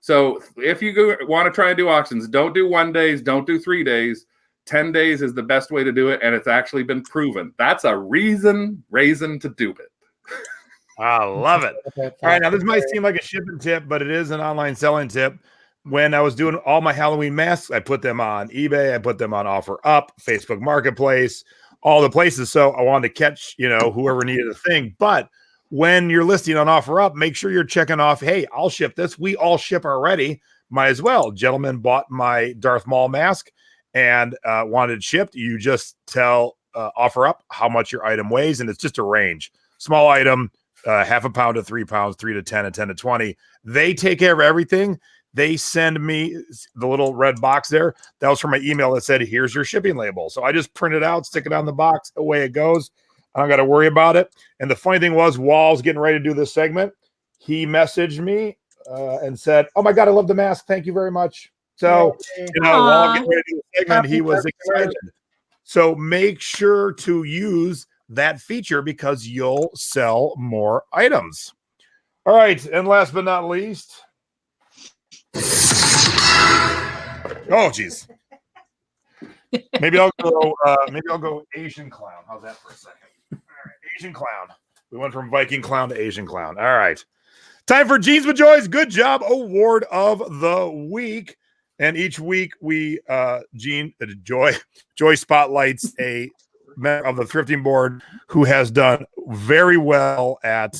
So if you want to try and do auctions, don't do 1 days, don't do 3 days. 10 days is the best way to do it. And it's actually been proven. That's a reason to do it. I love it. All right, now this might seem like a shipping tip, but it is an online selling tip. When I was doing all my Halloween masks, I put them on eBay, I put them on OfferUp, Facebook Marketplace, all the places. So I wanted to catch, whoever needed a thing. But when you're listing on OfferUp, make sure you're checking off, hey, I'll ship this. We all ship already. Might as well. Gentleman bought my Darth Maul mask and wanted it shipped. You just tell OfferUp how much your item weighs, and it's just a range. Small item, half a pound to 3 pounds, 3 to 10, and 10 to 20. They take care of everything. They send me the little red box there. That was from my email that said, here's your shipping label. So I just print it out, stick it on the box, away it goes. I don't got to worry about it. And the funny thing was, Wall's getting ready to do this segment. He messaged me and said, oh my God, I love the mask. Thank you very much. So, while I'm getting ready to do the segment, he was excited. So make sure to use that feature because you'll sell more items. All right. And last but not least. Oh, geez. Maybe I'll go Asian clown. How's that for a second? All right, Asian clown. We went from Viking clown to Asian clown. All right. Time for Jeans with Joy's Good Job Award of the Week. And each week we Joy spotlights a member of the thrifting board who has done very well at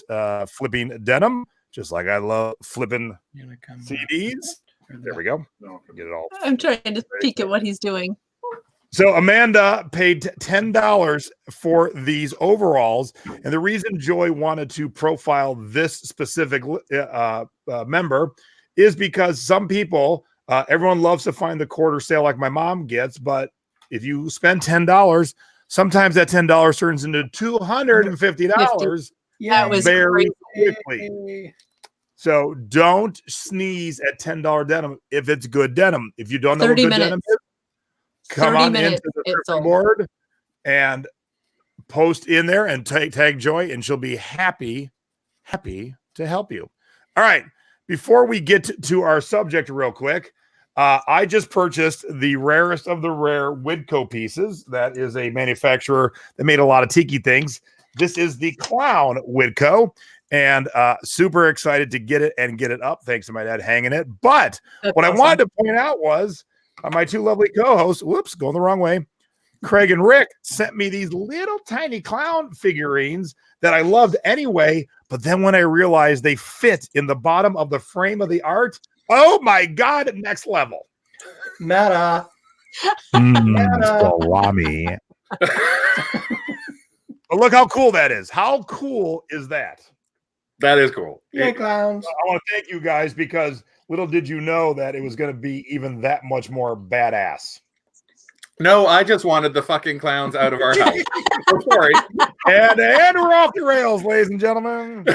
flipping denim just like I love flipping CDs. There we go. Get it all. I'm trying to peek at what he's doing. So Amanda paid $10 for these overalls, and the reason Joy wanted to profile this specific member is because some people, everyone loves to find the quarter sale like my mom gets, but if you spend $10, sometimes that $10 turns into $250 That was very great. quickly. So don't sneeze at $10 denim if it's good denim. If you don't know what 30 good minutes. denim is, come 30 on minutes, into the it's thrifting sold. board and post in there and tag Joy, and she'll be happy to help you. All right. Before we get to our subject real quick, I just purchased the rarest of the rare Widco pieces. That is a manufacturer that made a lot of Tiki things. This is the Clown Widco, and super excited to get it and get it up. Thanks to my dad hanging it. But That's what awesome. I wanted to point out was my two lovely co-hosts, whoops, going the wrong way, Craig and Rick, sent me these little tiny clown figurines that I loved anyway. But then when I realized they fit in the bottom of the frame of the art, oh my God, next level. Meta. Salami. But look how cool that is. How cool is that? That is cool. Yeah, clowns. I want to thank you guys because little did you know that it was going to be even that much more badass. No, I just wanted the fucking clowns out of our house. Oh, sorry. And we're off the rails, ladies and gentlemen.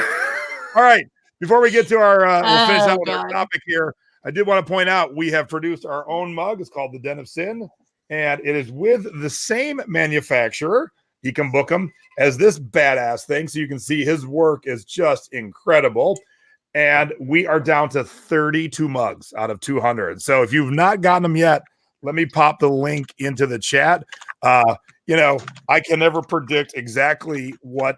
All right. Before we get to our, we'll finish out with our topic here. I did want to point out we have produced our own mug. It's called the Den of Sin, and it is with the same manufacturer. You can book them as this badass thing, so you can see his work is just incredible. And we are down to 32 mugs out of 200. So if you've not gotten them yet, let me pop the link into the chat. You know, I can never predict exactly what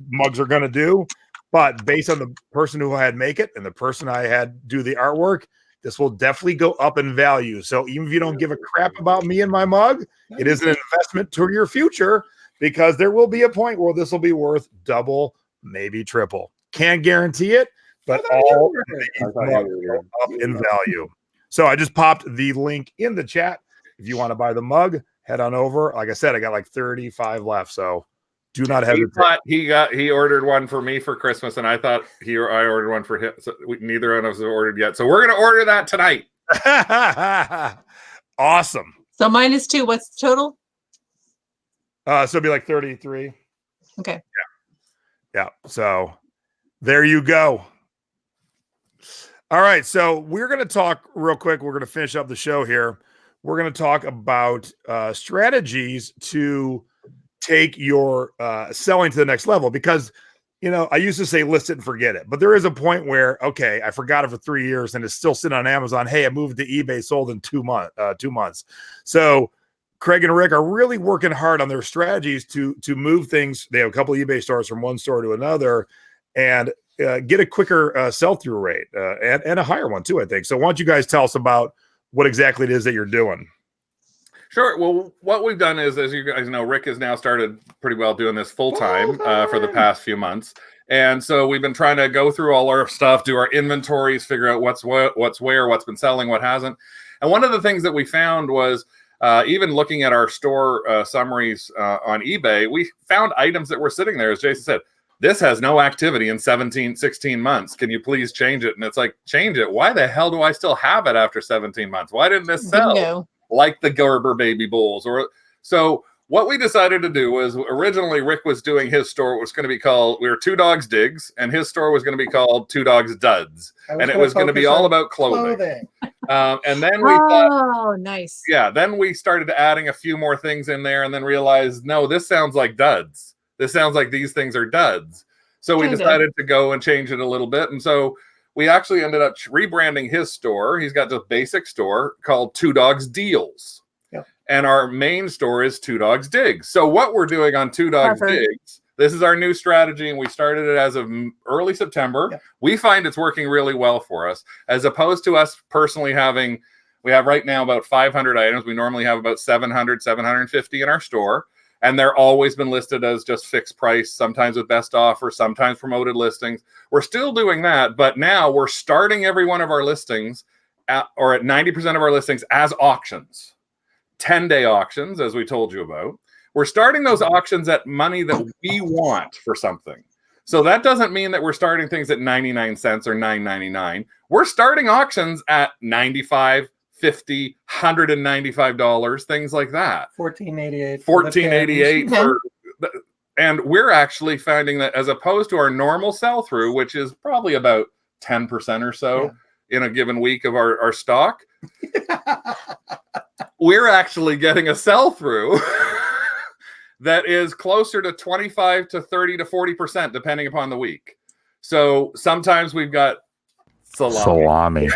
mugs are going to do, but based on the person who I had make it and the person I had do the artwork, this will definitely go up in value. So even if you don't give a crap about me and my mug, it is an investment to your future because there will be a point where this will be worth double, maybe triple. Can't guarantee it, but all go up in value. So I just popped the link in the chat. If you want to buy the mug, head on over. Like I said, I got like 35 left. So do not hesitate. He ordered one for me for Christmas, and I thought I ordered one for him. So neither of us have ordered yet. So we're going to order that tonight. Awesome. So -2. What's the total? So it'd be like 33. Okay. Yeah. So there you go. All right. So we're going to talk real quick. We're going to finish up the show here. We're going to talk about strategies to take your selling to the next level because, you know, I used to say list it and forget it, but there is a point where, okay, I forgot it for 3 years and it's still sitting on Amazon. Hey, I moved to eBay, sold in 2 months. So Craig and Rick are really working hard on their strategies to move things. They have a couple of eBay stores from one store to another and get a quicker sell-through rate and a higher one too, I think. So why don't you guys tell us about what exactly it is that you're doing? Sure. Well, what we've done is, as you guys know, Rick has now started pretty well doing this full-time for the past few months. And so we've been trying to go through all our stuff, do our inventories, figure out what's where, what's been selling, what hasn't. And one of the things that we found was even looking at our store summaries on eBay, we found items that were sitting there, as Jason said, this has no activity in 16 months. Can you please change it? And it's like, change it? Why the hell do I still have it after 17 months? Why didn't this sell? Bingo. Like the Gerber baby bowls. So what we decided to do was originally Rick was doing his store. It was going to be called, we were DogsDigs, and his store was going to be called DogsDigs. And it was going to be all about clothing. And then we thought, nice. Yeah, then we started adding a few more things in there and then realized, no, this sounds like duds. This sounds like these things are duds. So we decided to go and change it a little bit. And so we actually ended up rebranding his store. He's got this basic store called Two Dogs Deals. Yep. And our main store is Two Dogs Digs. So what we're doing on Two Dogs Digs, this is our new strategy, and we started it as of early September. Yep. We find it's working really well for us, as opposed to us personally having, we have right now about 500 items. We normally have about 700, 750 in our store. And they're always been listed as just fixed price, sometimes with best offer, sometimes promoted listings. We're still doing that, but now we're starting every one of our listings at 90% of our listings as auctions, 10-day auctions, as we told you about. We're starting those auctions at money that we want for something. So that doesn't mean that we're starting things at 99 cents or $9.99. We're starting auctions at $95, $50, $195, things like that. $14.88 for and we're actually finding that, as opposed to our normal sell-through, which is probably about 10% or so in a given week of our stock, we're actually getting a sell-through that is closer to 25 to 30 to 40%, depending upon the week. So sometimes we've got salami.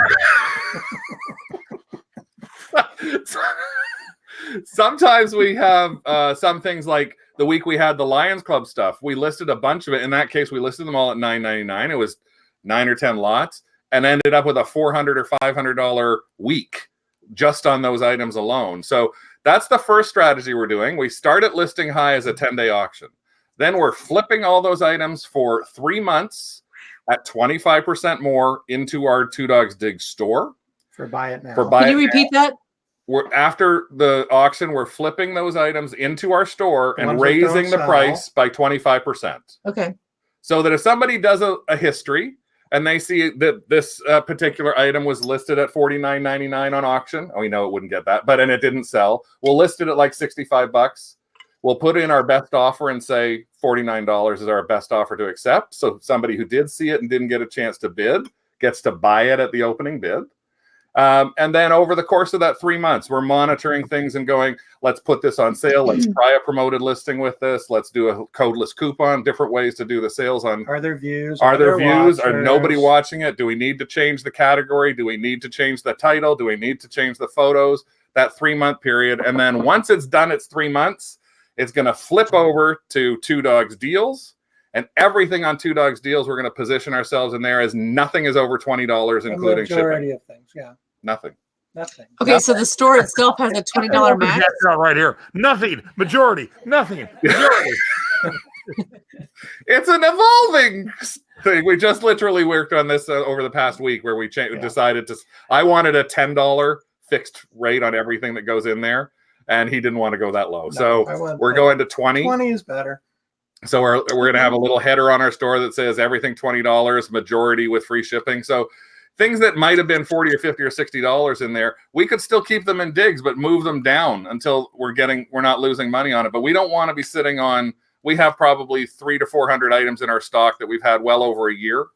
Sometimes we have some things like the week we had the Lions Club stuff. We listed a bunch of it. In that case, we listed them all at $9.99. It was 9 or 10 lots, and ended up with a $400 or $500 week just on those items alone. So that's the first strategy we're doing. We start at listing high as a 10-day auction. Then we're flipping all those items for 3 months at 25% more into our Two Dogs Dig store. For buy it now. Can you repeat that? We're after the auction, we're flipping those items into our store and raising the price by 25%. Okay. So that if somebody does a history and they see that this particular item was listed at $49.99 on auction, we know it wouldn't get that, and it didn't sell. We'll list it at like $65. We'll put in our best offer and say $49 is our best offer to accept. So somebody who did see it and didn't get a chance to bid gets to buy it at the opening bid. And then over the course of that 3 months, we're monitoring things and going, let's put this on sale. Let's try a promoted listing with this. Let's do a codeless coupon, different ways to do the sales on. Are there views? Are there views? Are nobody watching it? Do we need to change the category? Do we need to change the title? Do we need to change the photos? That 3-month period. And then once it's done, it's 3 months. It's going to flip over to Two Dogs Deals. And everything on Two Dogs Deals, we're going to position ourselves in there as nothing is over $20, including majority shipping. Of things, yeah. Nothing. Okay, so the store itself has a $20 max. Right here. Nothing. Majority. Nothing. Majority. It's an evolving thing. We just literally worked on this over the past week where we decided to. I wanted a $10 fixed rate on everything that goes in there, and he didn't want to go that low. So we're going to 20. 20 is better. So we're going to have a little header on our store that says everything $20, majority with free shipping. So things that might have been $40 or $50 or $60 in there, we could still keep them in digs, but move them down until we're not losing money on it. But we don't want to be sitting on. We have probably 300 to 400 items in our stock that we've had well over a year,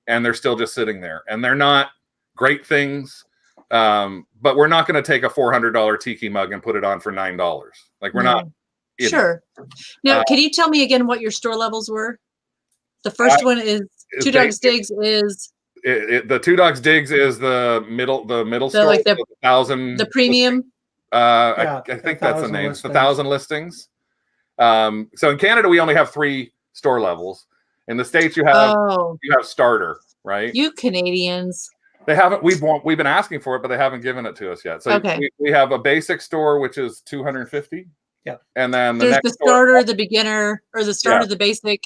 and they're still just sitting there. And they're not great things, but we're not going to take a $400 Tiki mug and put it on for $9. Like we're not. Sure. Now, can you tell me again what your store levels were? The first one is Two Dogs Digs is. The Two Dogs Digs is the middle store, like the 1,000, the premium. I think that's the name. It's the 1,000 listings. So in Canada we only have 3 store levels. In the States you have starter, right? You Canadians. They haven't. We've been asking for it, but they haven't given it to us yet. So we have a basic store which is $250. Yeah, and then there's the starter, the beginner, or the starter, the basic.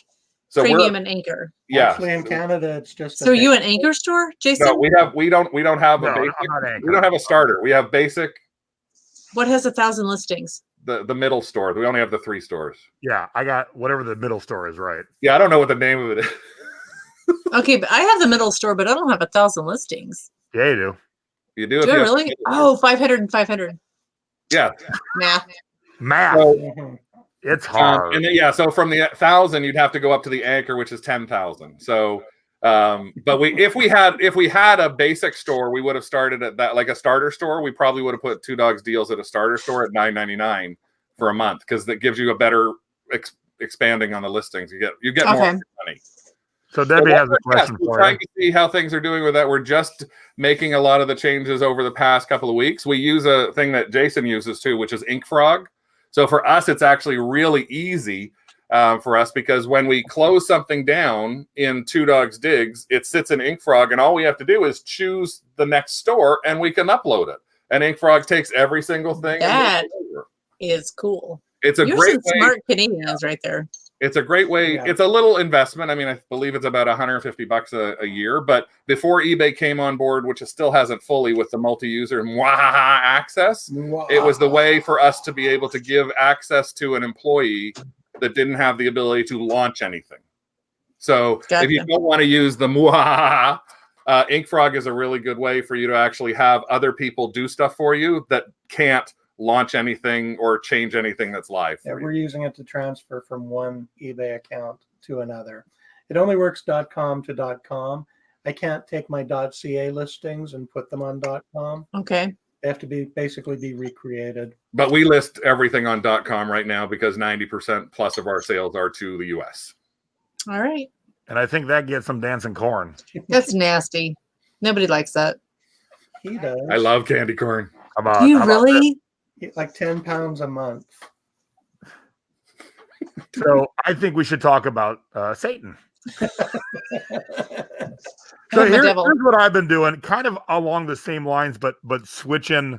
So premium and anchor. Yeah. Actually, in Canada, it's just. So are you an anchor store, Jason? No, we don't have a basic. We don't have a starter. We have basic. What has 1,000 listings? The middle store. We only have the 3 stores. Yeah, I got whatever the middle store is, right? Yeah, I don't know what the name of it is. Okay, but I have the middle store, but I don't have 1,000 listings. Yeah, you do. You do. Do I really? Oh, 500 and 500. Yeah. Math. So, it's hard. And then, so from the 1,000, you'd have to go up to the anchor, which is 10,000. So, but if we had a basic store, we would have started at that, like a starter store. We probably would have put Two Dogs Deals at a starter store at $9.99 for a month, because that gives you a better expanding on the listings. You get more money. So Debbie has a question for you. We're trying to see how things are doing with that. We're just making a lot of the changes over the past couple of weeks. We use a thing that Jason uses too, which is Ink Frog. So for us, it's actually really easy for us, because when we close something down in Two Dogs Digs, it sits in Ink Frog, and all we have to do is choose the next store, and we can upload it. And Ink Frog takes every single thing. That is cool. It's a You're great some way. smart Canadians right there. It's a great way. Yeah. It's a little investment. I mean, I believe it's about $150 a year. But before eBay came on board, which it still hasn't fully with the multi-user access, it was the way for us to be able to give access to an employee that didn't have the ability to launch anything. So if you don't want to use the InkFrog is a really good way for you to actually have other people do stuff for you that can't launch anything or change anything that's live. Yeah, we're using it to transfer from one eBay account to another. It only works .com to .com. I can't take my .ca listings and put them on .com. Okay. They have to be basically be recreated. But we list everything on .com right now because 90% plus of our sales are to the US. All right. And I think that gets some dancing corn. That's nasty. Nobody likes that. He does. I love candy corn. How You about really? Like 10 pounds a month. So I think we should talk about Satan. So I'm a devil. here's what I've been doing, kind of along the same lines, but switching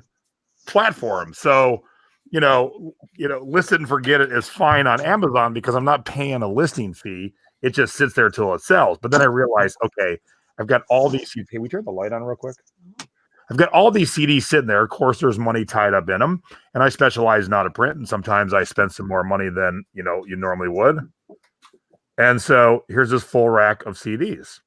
platforms. So, list it and forget it is fine on Amazon because I'm not paying a listing fee. It just sits there till it sells. But then I realized, okay, I've got all these. Hey, we turn the light on real quick. I've got all these CDs sitting there. Of course, there's money tied up in them, and I specialize in out print. And sometimes I spend some more money than you normally would. And so here's this full rack of CDs.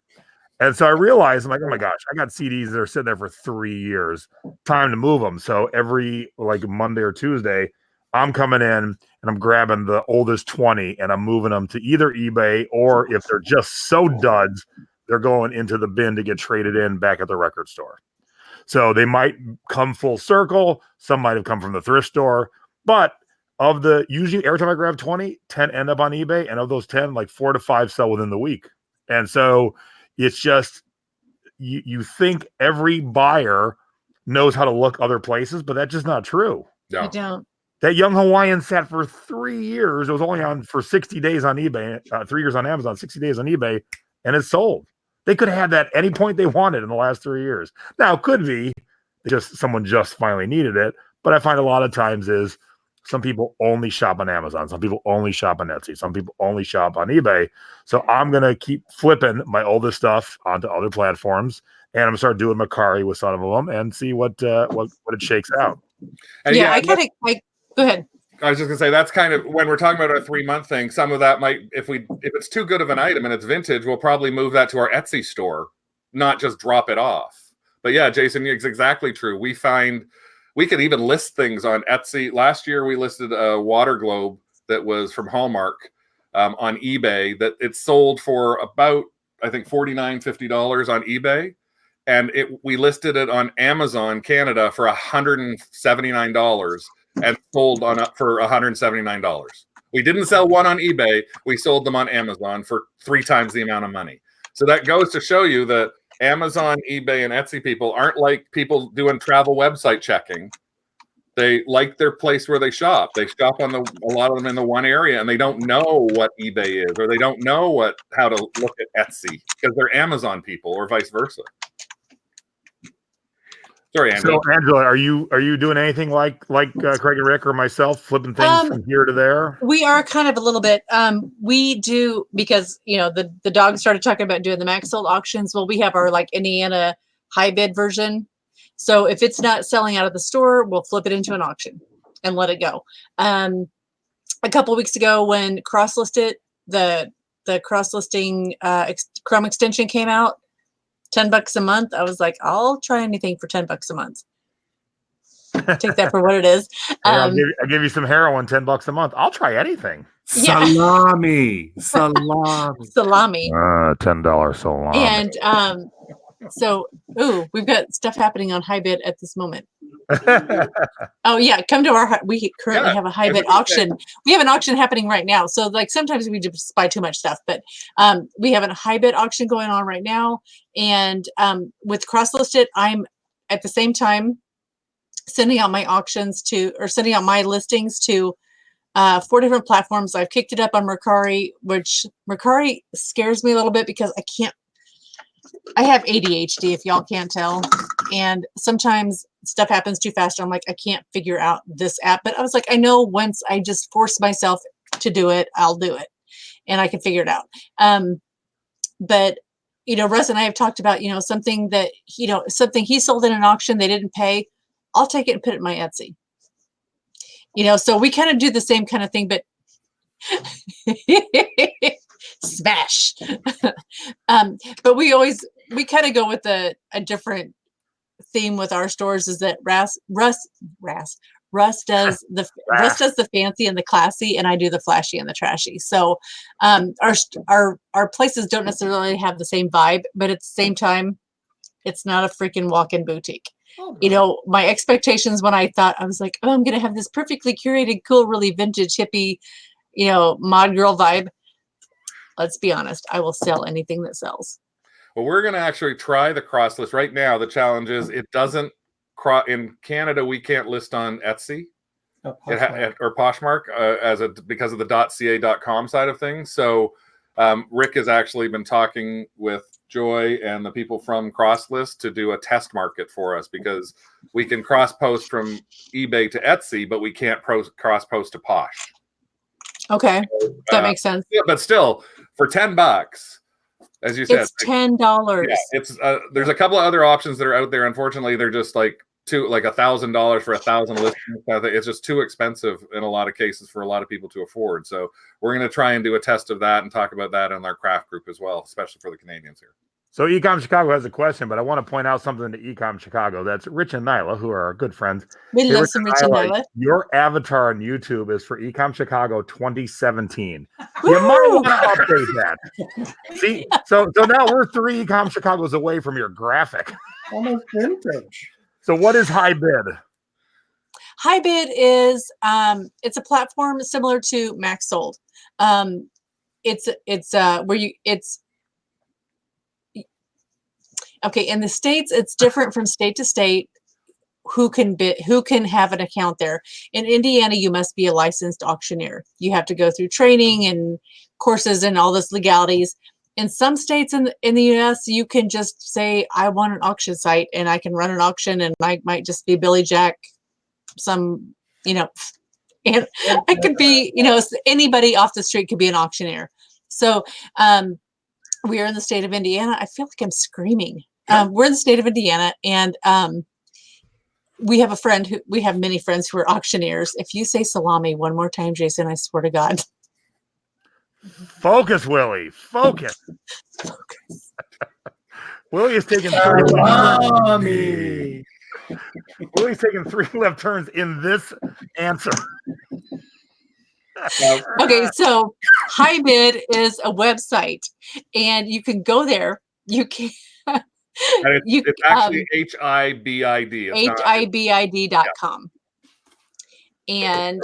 And so I realized, I'm like, oh my gosh, I got CDs that are sitting there for 3 years. Time to move them. So every Monday or Tuesday, I'm coming in and I'm grabbing the oldest 20 and I'm moving them to either eBay or if they're just so duds, they're going into the bin to get traded in back at the record store. So they might come full circle. Some might have come from the thrift store. But usually every time I grab 20, 10 end up on eBay. And of those 10, 4 to 5 sell within the week. And so it's just, you think every buyer knows how to look other places, but that's just not true. No. I don't. That young Hawaiian sat for 3 years. It was only on for 60 days on eBay, 3 years on Amazon, 60 days on eBay, and it sold. They could have had that any point they wanted in the last 3 years. Now, it could be someone just finally needed it, but I find a lot of times is some people only shop on Amazon. Some people only shop on Etsy. Some people only shop on eBay. So I'm going to keep flipping my oldest stuff onto other platforms, and I'm going to start doing Mercari with some of them and see what it shakes out. And I go ahead. I was just gonna say that's kind of when we're talking about our 3-month thing. Some of that might, if it's too good of an item and it's vintage, we'll probably move that to our Etsy store, not just drop it off. But yeah, Jason, it's exactly true. We find we could even list things on Etsy. Last year, we listed a water globe that was from Hallmark on eBay that it sold for about, I think, $49, $50 on eBay. And we listed it on Amazon Canada for $179 and sold for $179. We didn't sell one on eBay. We sold them on Amazon for 3 times the amount of money. So that goes to show you that Amazon, eBay, and Etsy people aren't like people doing travel website checking. They like their place where they shop. They shop on a lot of them in the one area, and they don't know what eBay is, or they don't know how to look at Etsy because they're Amazon people, or vice versa. Sorry, Angela. So, Angela, are you doing anything like Craig and Rick or myself, flipping things from here to there? We are kind of a little bit. We do because the dog started talking about doing the max sold auctions. Well, we have our Indiana high bid version. So if it's not selling out of the store, we'll flip it into an auction and let it go. A couple of weeks ago, when cross listed the cross listing Chrome extension came out. $10 a month. I was like, I'll try anything for $10 a month. Take that for what it is. I'll give you some heroin, $10 a month. I'll try anything. Yeah. Salami. Salami. $10 salami. And so, we've got stuff happening on high bid at this moment. Oh yeah, come to we currently have a high bid auction. We have an auction happening right now. So sometimes we just buy too much stuff, but we have a high bid auction going on right now. And with cross listed, I'm at the same time sending out my sending out my listings to 4 different platforms. I've kicked it up on Mercari, which Mercari scares me a little bit because I have ADHD, if y'all can't tell. And sometimes stuff happens too fast. I'm like, I can't figure out this app. But I was like, I know once I just force myself to do it, I'll do it. And I can figure it out. But, Russ and I have talked about, something that, something he sold in an auction, they didn't pay. I'll take it and put it in my Etsy. So we kind of do the same kind of thing, but smash. But we kind of go with a different theme with our stores, is that Russ does the fancy and the classy, and I do the flashy and the trashy. So our places don't necessarily have the same vibe, but at the same time, it's not a freaking walk-in boutique. Oh, my expectations when I thought, I was like, oh, I'm going to have this perfectly curated, cool, really vintage, hippie, mod girl vibe. Let's be honest, I will sell anything that sells. Well, we're going to actually try the cross list right now. The challenge is it doesn't in Canada. We can't list on Etsy or Poshmark because of the .ca.com side of things. So Rick has actually been talking with Joy and the people from Crosslist to do a test market for us, because we can cross post from eBay to Etsy, but we can't cross post to Posh. Okay, that makes sense. Yeah, but still, for $10, as you said, it's $10. Yeah, it's there's a couple of other options that are out there. Unfortunately, they're just like $1,000 for 1,000 listings. It's just too expensive in a lot of cases for a lot of people to afford. So we're going to try and do a test of that and talk about that in our craft group as well, especially for the Canadians here. So Ecom Chicago has a question, but I want to point out something to Ecom Chicago. That's Rich and Nyla, who are our good friends. We love some Rich and Nyla. Your avatar on YouTube is for Ecom Chicago 2017. You might want to update that. See, so now we're 3 Ecom Chicagos away from your graphic. Almost vintage. So what is High Bid? High Bid is it's a platform similar to Max Sold. It's okay, in the States, it's different from state to state who can have an account there. In Indiana, you must be a licensed auctioneer. You have to go through training and courses and all this legalities. In some states in the US, you can just say, I want an auction site, and I can run an auction, and I might just be Billy Jack, and I could be, anybody off the street could be an auctioneer. So we are in the state of Indiana. I feel like I'm screaming. We're in the state of Indiana, and we have many friends who are auctioneers. If you say salami one more time, Jason, I swear to God. Focus, Willie. Focus. Willie is taking 3 salami. Willie's taking 3 left turns in this answer. Okay, so High Bid is a website, and you can go there. You can. It's actually HIBID. HIBID.com. And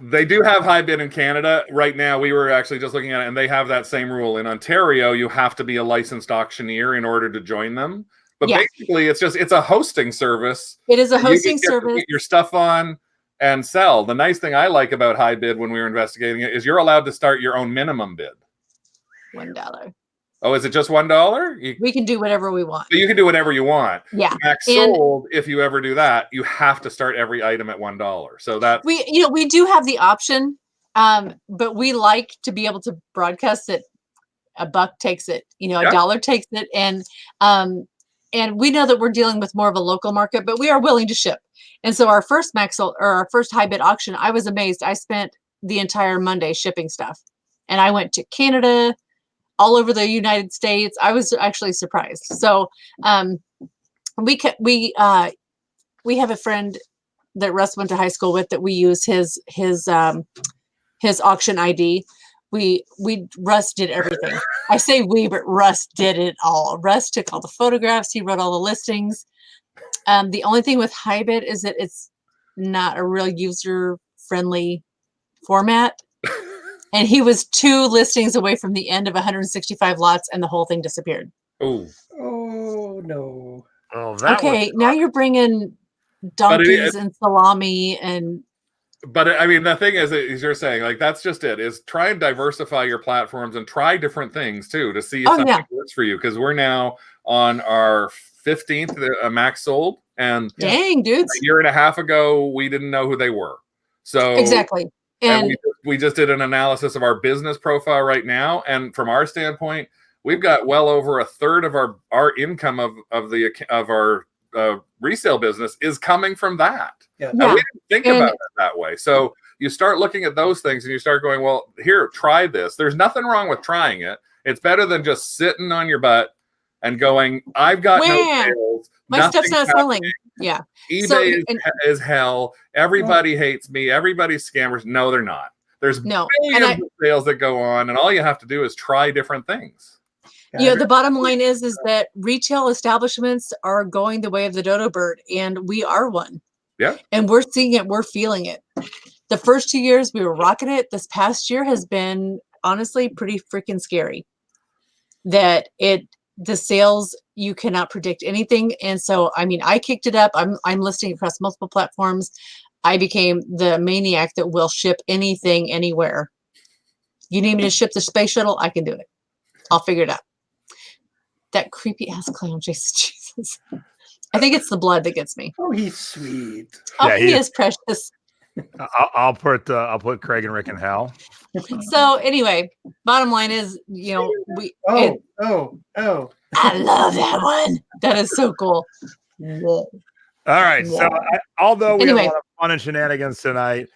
they do have High Bid in Canada. Right now, we were actually just looking at it, and they have that same rule. In Ontario, you have to be a licensed auctioneer in order to join them. But basically, it's a hosting service. It is a hosting service. Get your stuff on and sell. The nice thing I like about High Bid when we were investigating it is you're allowed to start your own minimum bid. $1. Oh, is it just $1? We can do whatever we want. You can do whatever you want. Yeah. Max Sold, if you ever do that, you have to start every item at $1. So that we do have the option, but we like to be able to broadcast that $1 takes it, $1 takes it, and we know that we're dealing with more of a local market, but we are willing to ship. And so our first Max Sold, or our first High Bid auction, I was amazed. I spent the entire Monday shipping stuff, and I went to Canada, all over the United States. I was actually surprised. So we have a friend that Russ went to high school with that we use his auction ID. Russ did everything. I say we, but Russ did it all. Russ took all the photographs. He wrote all the listings. The only thing with High Bid is that it's not a real user-friendly format. And he was 2 listings away from the end of 165 lots, and the whole thing disappeared. Oh no. Oh, okay, now you're bringing donkeys and salami, and But I mean, the thing is you're saying, like, that's just it, is try and diversify your platforms and try different things too to see if something works for you. Because we're now on our 15th Max sold, and Dang, dudes. a year and a half ago, we didn't know who they were. So Exactly. And we just did an analysis of our business profile right now. And from our standpoint, we've got well over a third of our income of our resale business is coming from that. Yeah. And we didn't think about it that way. So you start looking at those things and you start going, well, here, try this. There's nothing wrong with trying it. It's better than just sitting on your butt and going, I've got no sales. My stuff's not selling. Yeah. eBay is hell. Everybody hates me. Everybody's scammers. No, they're not. There's millions of sales that go on, and all you have to do is try different things. Yeah, the bottom line is that retail establishments are going the way of the dodo bird, and we are one. Yeah. And we're seeing it. We're feeling it. The first 2 years we were rocking it. This past year has been honestly pretty freaking scary. The sales, you cannot predict anything. And so, I mean, I kicked it up. I'm listing across multiple platforms. I became the maniac that will ship anything, anywhere. You need me to ship the space shuttle? I can do it. I'll figure it out. That creepy ass clown, Jesus. I think it's the blood that gets me. Oh, he's sweet. Oh, he is precious. I'll put Craig and Rick in hell. So anyway, bottom line is, we. Oh. I love that one. That is so cool. All right. So although we have a lot of fun and shenanigans tonight,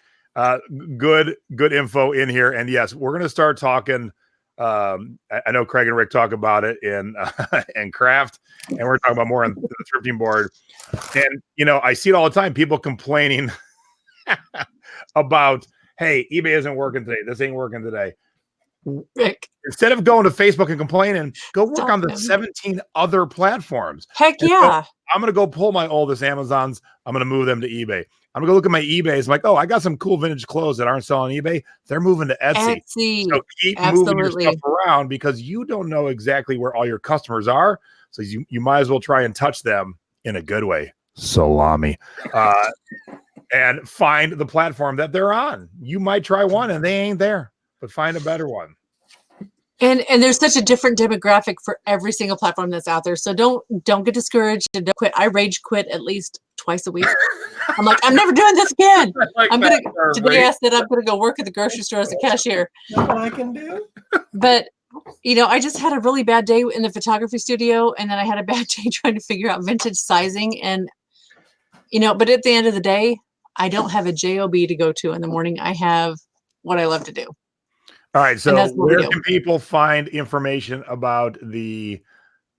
good info in here. And yes, we're going to start talking. I know Craig and Rick talk about it in craft, and we're talking about more on the thrifting board. And I see it all the time. People complaining about, hey, eBay isn't working today. This ain't working today. Rick, instead of going to Facebook and complaining, go work on the 17 other platforms. Heck yeah. So I'm going to go pull my oldest Amazons. I'm going to move them to eBay. I'm going to go look at my eBays. I'm like, oh, I got some cool vintage clothes that aren't selling on eBay. They're moving to Etsy. So keep moving your stuff around, because you don't know exactly where all your customers are. So you might as well try and touch them in a good way. Salami. And find the platform that they're on. You might try one and they ain't there, but find a better one. And there's such a different demographic for every single platform that's out there. So don't get discouraged and don't quit. I rage quit at least twice a week. I'm like, I'm never doing this again. Today I said I'm gonna go work at the grocery store as a cashier. That's what I can do. But I just had a really bad day in the photography studio, and then I had a bad day trying to figure out vintage sizing. And but at the end of the day, I don't have a job to go to in the morning. I have what I love to do. All right. So where can people find information about the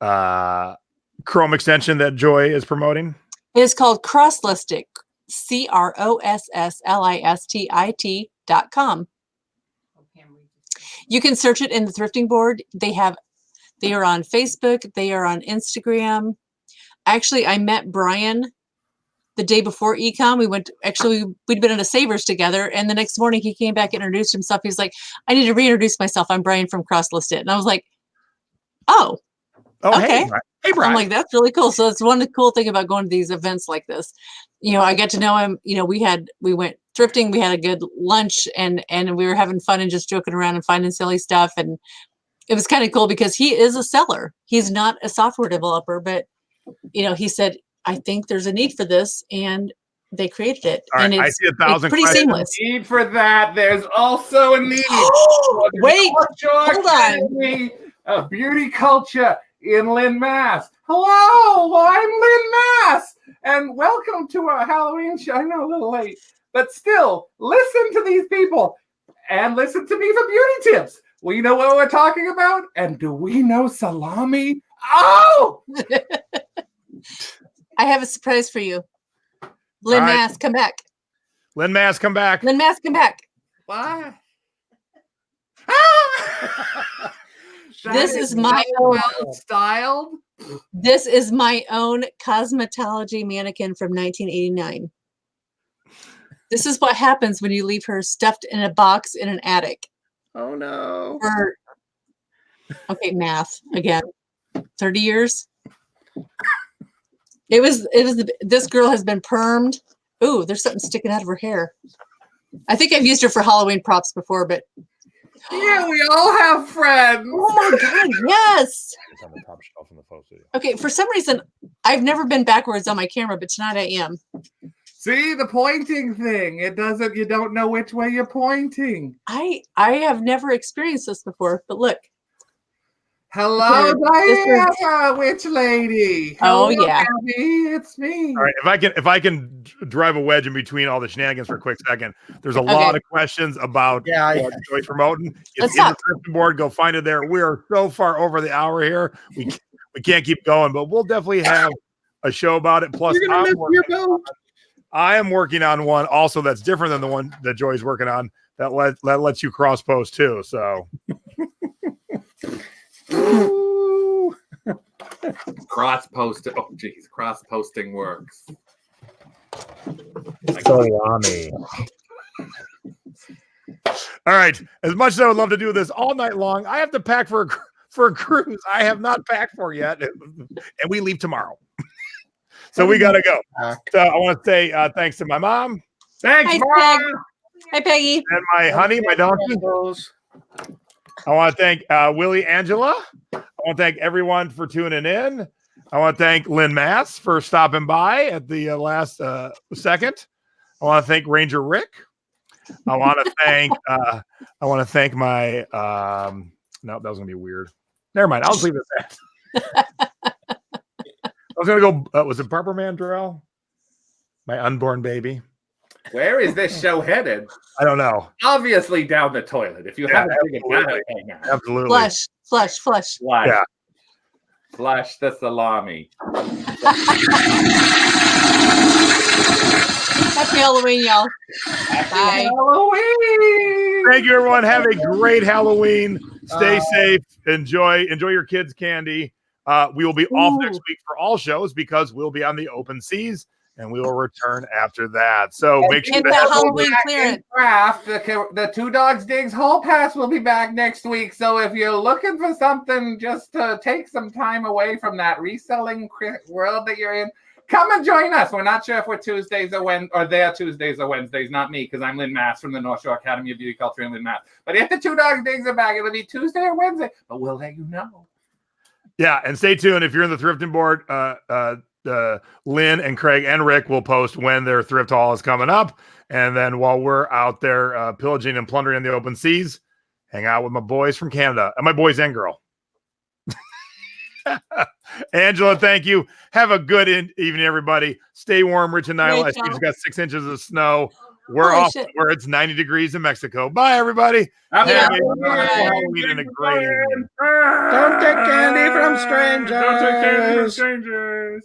Chrome extension that Joy is promoting? It is called Crosslistic, CROSSLISTIT.com. You can search it in the thrifting board. They are on Facebook. They are on Instagram. Actually, I met Brian the day before Ecom. We'd been at a Savers together, and the next morning he came back and introduced himself. He's like, I need to reintroduce myself. I'm Brian from Crosslisted. And I was like, oh, okay. Hey, Brian. I'm like, that's really cool. So it's one cool thing about going to these events like this. I get to know him. We went thrifting. We had a good lunch, and we were having fun and just joking around and finding silly stuff. And it was kind of cool because he is a seller. He's not a software developer, but he said, I think there's a need for this, and they created it. All right, and I see 1,000 pretty seamless. Need for that. There's also a need. Wait, hold on. A beauty culture in Lynn, Mass. Hello, I'm Lynn, Mass, and welcome to our Halloween show. I know a little late, but still, listen to these people and listen to me for beauty tips. We know what we're talking about, and do we know salami? Oh! I have a surprise for you. Lynn Mass, come back. Lynn Mass, come back. Lynn Mass, come back. Why? This is my own styled. This is my own cosmetology mannequin from 1989. This is what happens when you leave her stuffed in a box in an attic. Oh no. Okay, math again. 30 years. This girl has been permed. Ooh, there's something sticking out of her hair. I think I've used her for Halloween props before, but Yeah, we all have friends. oh my god, yes. It's on the top shelf in the photo studio. Okay, for some reason, I've never been backwards on my camera, but tonight I am. See the pointing thing. It doesn't. You don't know which way you're pointing. I have never experienced this before, but look. Hello, This is- Diana, witch lady. Oh, Hello, yeah. Gabby, it's me. All right, if I can drive a wedge in between all the shenanigans for a quick second, there's a lot of questions about what Joy's promoting. It's in the Thrifty board. Go find it there. We are so far over the hour here. We can't keep going, but we'll definitely have a show about it. Plus, You're gonna miss your boat. I am working on one also that's different than the one that Joy's working on that lets you cross post too. So. Cross post. Oh, geez, cross posting works. Salami. All right. As much as I would love to do this all night long, I have to pack for a cruise I have not packed for yet, and we leave tomorrow. So we gotta go. So I want to say thanks to my mom. Thanks, Hi, Mom. Peg. Hi, Peggy. And my honey, my donkey. I want to thank Willie, Angela. I want to thank everyone for tuning in. I want to thank Lynn Mass for stopping by at the last second. I want to thank Ranger Rick. I want to thank my no, that was gonna be weird. Never mind. I'll just leave it at that. I was gonna go. Was it Barbara Mandrell? My unborn baby. Where is this show headed? I don't know. Obviously down the toilet. If you haven't figured that out, hang on. Absolutely. Flush. Flush. Yeah. Flush the salami. Happy Halloween, y'all. Bye. Halloween. Thank you, everyone. Have a great Halloween. Stay safe. Enjoy your kids' candy. We will be off next week for all shows because we'll be on the open seas, and we will return after that. So make sure Get to that have Halloween clearance. Craft, the Two Dogs Digs Hall Pass will be back next week. So if you're looking for something just to take some time away from that reselling world that you're in, come and join us. We're not sure if we're Tuesdays or Tuesdays or Wednesdays. Not me, because I'm Lynn Mass from the North Shore Academy of Beauty Culture in Lynn Mass. But if the Two Dogs Digs are back, it'll be Tuesday or Wednesday. But we'll let you know. Yeah, and stay tuned. If you're in the thrifting board, Lynn and Craig and Rick will post when their thrift haul is coming up. And then while we're out there pillaging and plundering in the open seas, hang out with my boys from Canada. And my boys and girl. Angela, thank you. Have a good evening, everybody. Stay warm, Rich and Nyla. I see it's got 6 inches of snow. We're Holy off shit. where it's 90 degrees in Mexico. Bye, everybody. Happy Have a Halloween. wonderful Halloween and a great evening. Don't take candy from Don't take candy from strangers. strangers.